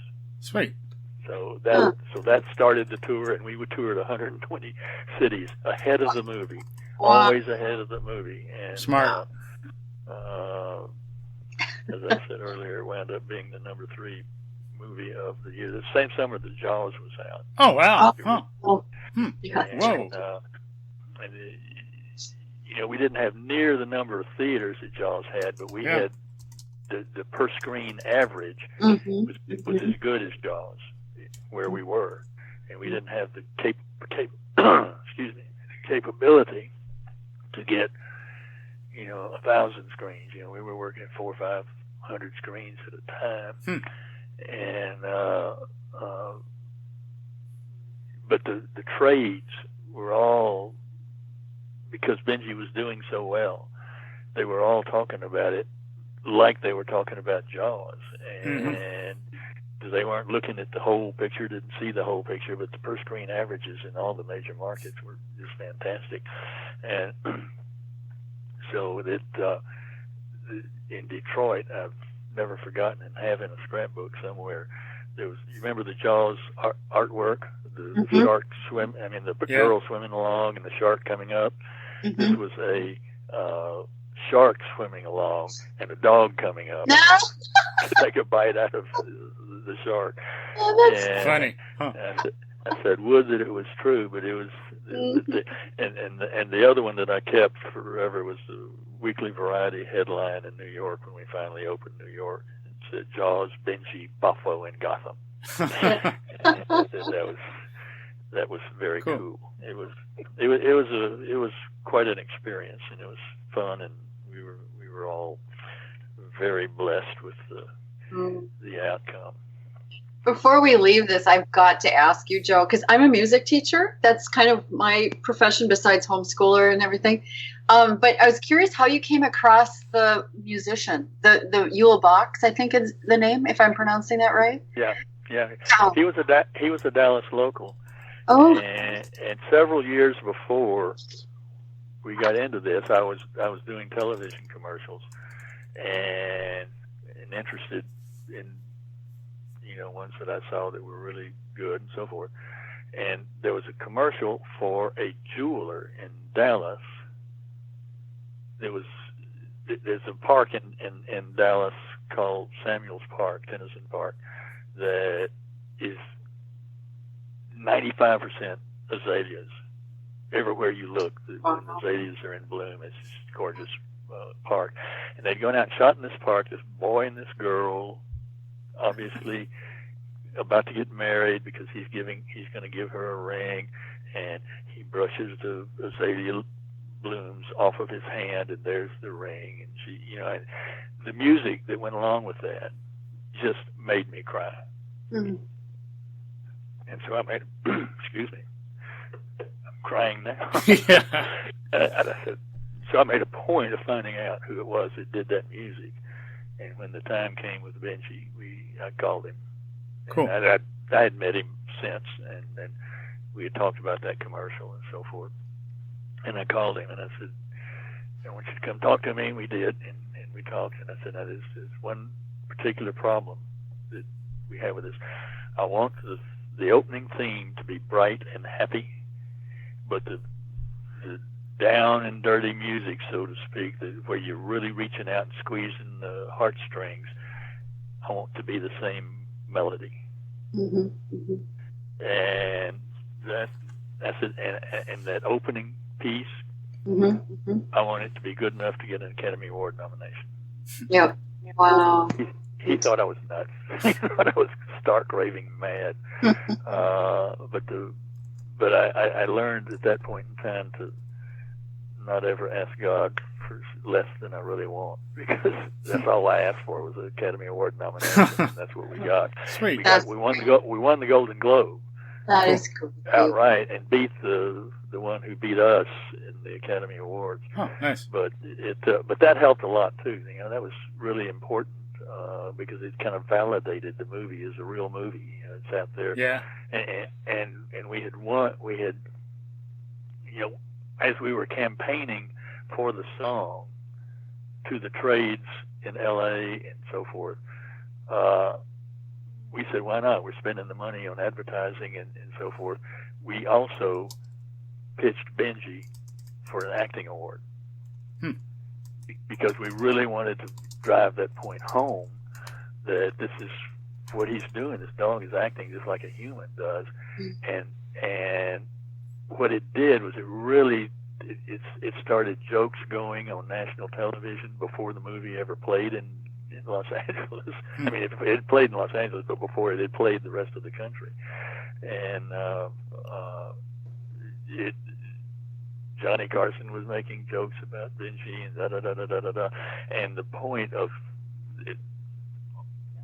Sweet. So that started the tour, and we would tour 120 cities ahead of the movie. Always ahead of the movie. And, smart. As I said earlier, it wound up being the number 3 movie of the year. The same summer that Jaws was out. Oh, wow. Whoa. We didn't have near the number of theaters that Jaws had, but we had the per screen average was as good as Jaws, where we were, and we didn't have the capability to get 1,000 screens. We were working at 400 or 500 screens at a time, and but the trades were all, because Benji was doing so well, they were all talking about it like they were talking about Jaws, Mm-hmm. and they weren't looking at the whole picture, didn't see the whole picture, but the per screen averages in all the major markets were just fantastic. And so that in Detroit, I've never forgotten, and have in a scrapbook somewhere, there was, you remember the Jaws artwork, the shark the girl swimming along and the shark coming up. Mm-hmm. This was a shark swimming along and a dog coming up to take a bite out of the shark. Oh, that's and, funny. Huh. And I said, would that it was true, but it was. And the other one that I kept forever was the Weekly Variety headline in New York when we finally opened New York. It said Jaws, Benji, Buffalo, and Gotham. And that was very cool. It was quite an experience, and it was fun, and we were all very blessed with the outcome. Before we leave this, I've got to ask you, Joe, because I'm a music teacher. That's kind of my profession besides homeschooler and everything. But I was curious how you came across the musician, the Yule Box, I think is the name, if I'm pronouncing that right. Yeah. Oh. He was a Dallas local. Oh. And several years before we got into this, I was doing television commercials and interested in ones that I saw that were really good and so forth. And there was a commercial for a jeweler in Dallas. There's a park in Dallas called Samuels Park, Tennyson Park, that is 95% azaleas. Everywhere you look, the azaleas are in bloom. It's just a gorgeous park. And they'd gone out and shot in this park, this boy and this girl, obviously about to get married because he's going to give her a ring, and he brushes the azalea blooms off of his hand, and there's the ring. And she, the music that went along with that just made me cry. Mm-hmm. And so I made, excuse me, I'm crying now. Yeah. And I said, so I made a point of finding out who it was that did that music. And when the time came with Benji, I called him. Cool. And I had met him since, and we had talked about that commercial and so forth. And I called him and I said, I want you to come talk to me. And we did, and we talked. And I said, now there's one particular problem that we have with this. I want the opening theme to be bright and happy, but the down and dirty music, so to speak, where you're really reaching out and squeezing the heartstrings, I want to be the same melody. Mm-hmm. Mm-hmm. And that's it. And that opening piece, mm-hmm. Mm-hmm. I want it to be good enough to get an Academy Award nomination. Yep. Wow. He thought I was nuts. He thought I was stark raving mad. But I learned at that point in time to not ever ask God for less than I really want, because that's all I asked for was an Academy Award nomination. And that's what we got. Sweet. We won the Golden Globe. That is cool. Outright, and beat the one who beat us in the Academy Awards. Oh, nice. But but that helped a lot too. That was really important because it kind of validated the movie as a real movie. It's out there. Yeah. And we had won. We had, as we were campaigning for the song to the trades in L.A. and so forth, we said, why not? We're spending the money on advertising and so forth. We also pitched Benji for an acting award because we really wanted to drive that point home that this is what he's doing. This dog is acting just like a human does. And what it did was it started jokes going on national television before the movie ever played in Los Angeles. I mean, it played in Los Angeles, but before it had played the rest of the country. And Johnny Carson was making jokes about Benji and da-da-da-da-da-da. And the point of it,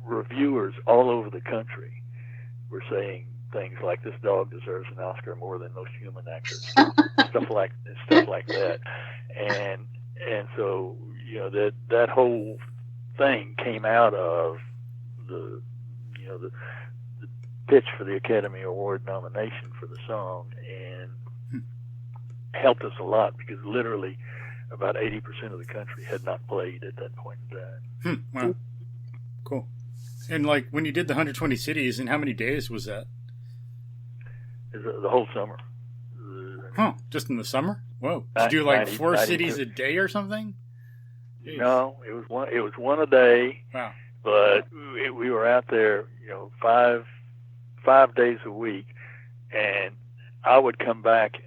reviewers all over the country were saying things like, this dog deserves an Oscar more than most human actors. stuff like that. And so, that whole thing came out of the pitch for the Academy Award nomination for the song, and helped us a lot, because literally about 80% of the country had not played at that point in time. Wow. Cool. And like when you did the 120 cities, and how many days was that? The whole summer. Just in the summer? Whoa. Did you do like 4 cities a day or something? Jeez. No, it was one a day. Wow. But we were out there, 5 days a week, and I would come back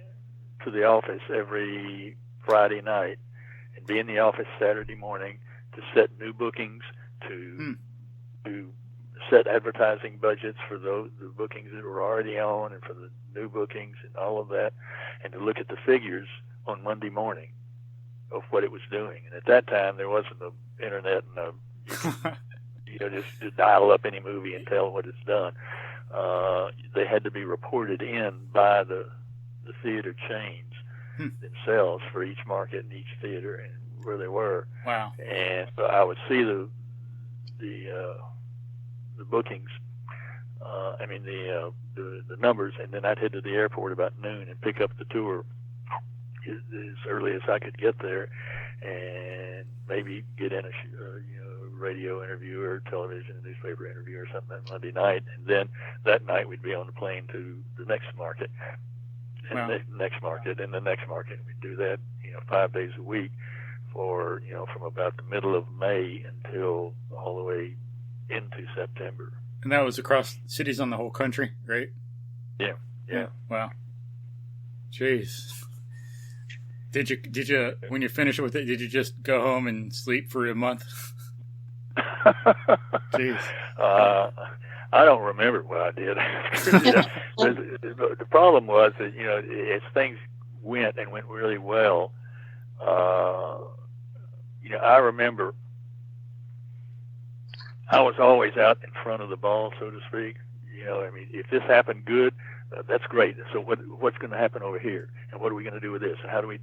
to the office every Friday night and be in the office Saturday morning to set new bookings, to set advertising budgets for the bookings that were already on, and for the new bookings and all of that, and to look at the figures on Monday morning of what it was doing. And at that time, there wasn't the internet and just to dial up any movie and tell what it's done. They had to be reported in by the theater chains themselves for each market and each theater and where they were. Wow. And so I would see the bookings, the numbers, and then I'd head to the airport about noon and pick up the tour as early as I could get there, and maybe get in a radio interview or television, newspaper interview or something that Monday night, and then that night we'd be on the plane to the next market, and wow. the next market, and the next market. We'd do that, 5 days a week for, from about the middle of May until all the way into September. And that was across cities on the whole country, right? Yeah. Wow. Jeez. Did you when you finished with it, did you just go home and sleep for a month? Jeez. I don't remember what I did. The problem was that, as things went really well, I remember I was always out in front of the ball, so to speak. If this happened good, that's great. So what's going to happen over here, and what are we going to do with this, and how do we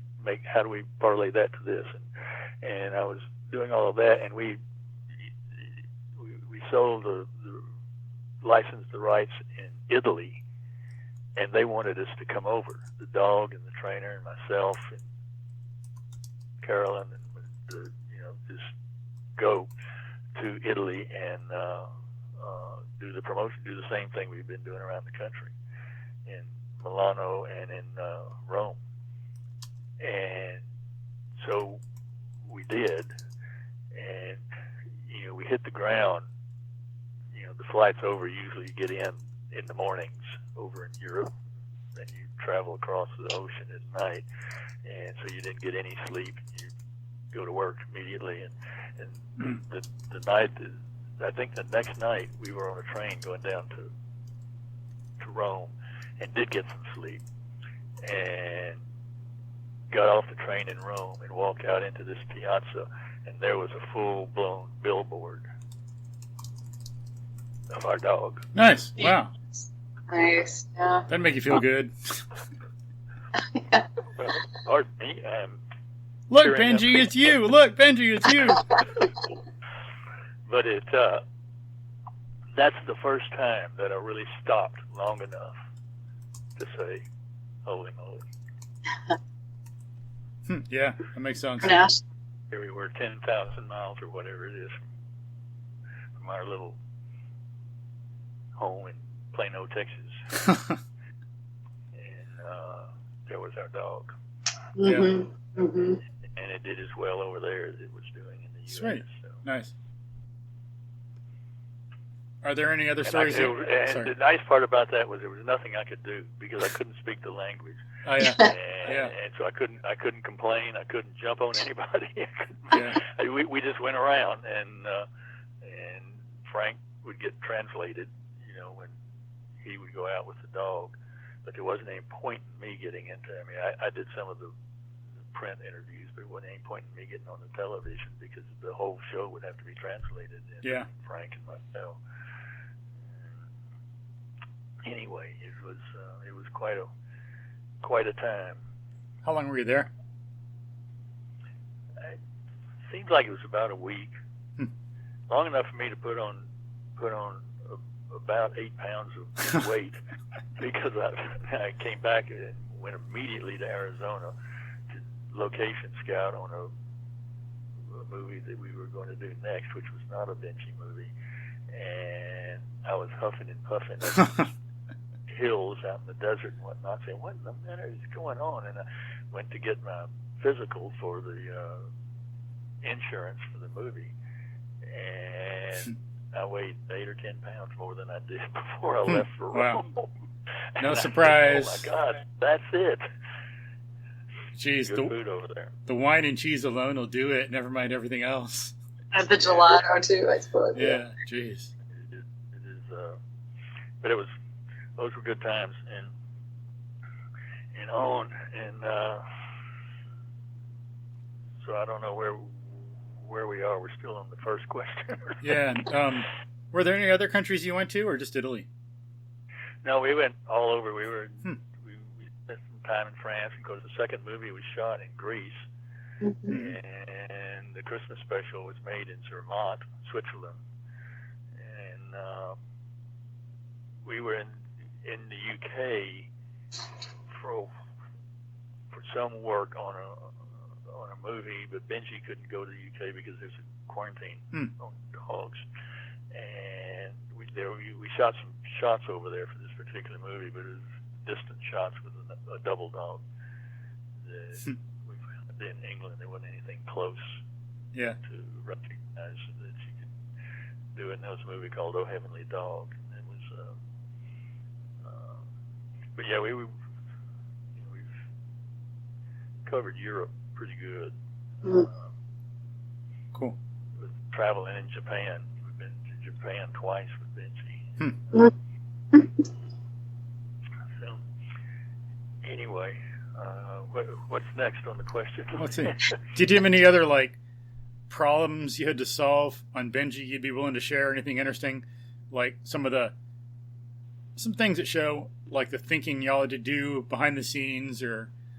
parlay that to this, and I was doing all of that, and we sold licensed the rights in Italy, and they wanted us to come over, the dog and the trainer and myself and Carolyn, and just go to Italy and do the promotion, do the same thing we've been doing around the country in Milano and in Rome. And so we did, and we hit the ground. The flights over, usually you get in the mornings over in Europe, and you travel across the ocean at night, and so you didn't get any sleep. You go to work immediately, and the night, I think the next night, we were on a train going down to Rome, and did get some sleep, and got off the train in Rome and walked out into this piazza, and there was a full-blown billboard of our dog. Nice. Wow. Nice. Yeah. That'd make you feel good. Well, pardon me. Look, Benji, it's you. Look, Benji, it's you. But that's the first time that I really stopped long enough to say, holy moly. Yeah, that makes sense. Here we were 10,000 miles or whatever it is from our little home in Plano, Texas. And there was our dog. Mm-hmm. Yeah. Mm-hmm. And it did as well over there as it was doing in the U.S. Sweet. So. Nice. Are there any other stories? The nice part about that was there was nothing I could do because I couldn't speak the language. Oh yeah. And so I couldn't complain. I couldn't jump on anybody. Yeah. We just went around, and Frank would get translated, when he would go out with the dog. But there wasn't any point in me getting into it. I mean, I did some of the print interviews, but there wasn't any point in me getting on the television because the whole show would have to be translated. Yeah. Frank and myself. Anyway, it was quite a time. How long were you there? It seemed like it was about a week. long enough for me to put on about 8 pounds of weight because I came back and went immediately to Arizona to location scout on a movie that we were going to do next, which was not a Benji movie, and I was huffing and puffing up hills out in the desert and whatnot, saying, "What in the matter is going on?" And I went to get my physical for the insurance for the movie, and I weighed 8 or 10 pounds more than I did before I left for Rome. Wow. And No I surprise. said, "Oh my God, that's it." Jeez, Good food over there. the wine and cheese alone will do it. Never mind everything else. And the gelato too, I suppose. Yeah, jeez. It is, but those were good times, and so I don't know where we are. We're still on the first question. Yeah. Were there any other countries you went to, or just Italy? No, we went all over. We spent some time in France. Of course, the second movie was shot in Greece, and the Christmas special was made in Zermatt, Switzerland, and we were in the UK for some work on a movie, but Benji couldn't go to the UK because there's a quarantine on dogs, and we shot some shots over there for this particular movie, but it was distant shots with a double dog. We found in England there wasn't anything close to recognize that you could do it. And there was a movie called Oh Heavenly Dog. And it was, but yeah, we've covered Europe pretty good. Cool. With traveling in Japan. We've been to Japan twice with Benji. So, anyway, what's next on the question? Let's see. Did you have any other problems you had to solve on Benji you'd be willing to share? Anything interesting, like some things that show like the thinking y'all had to do behind the scenes, or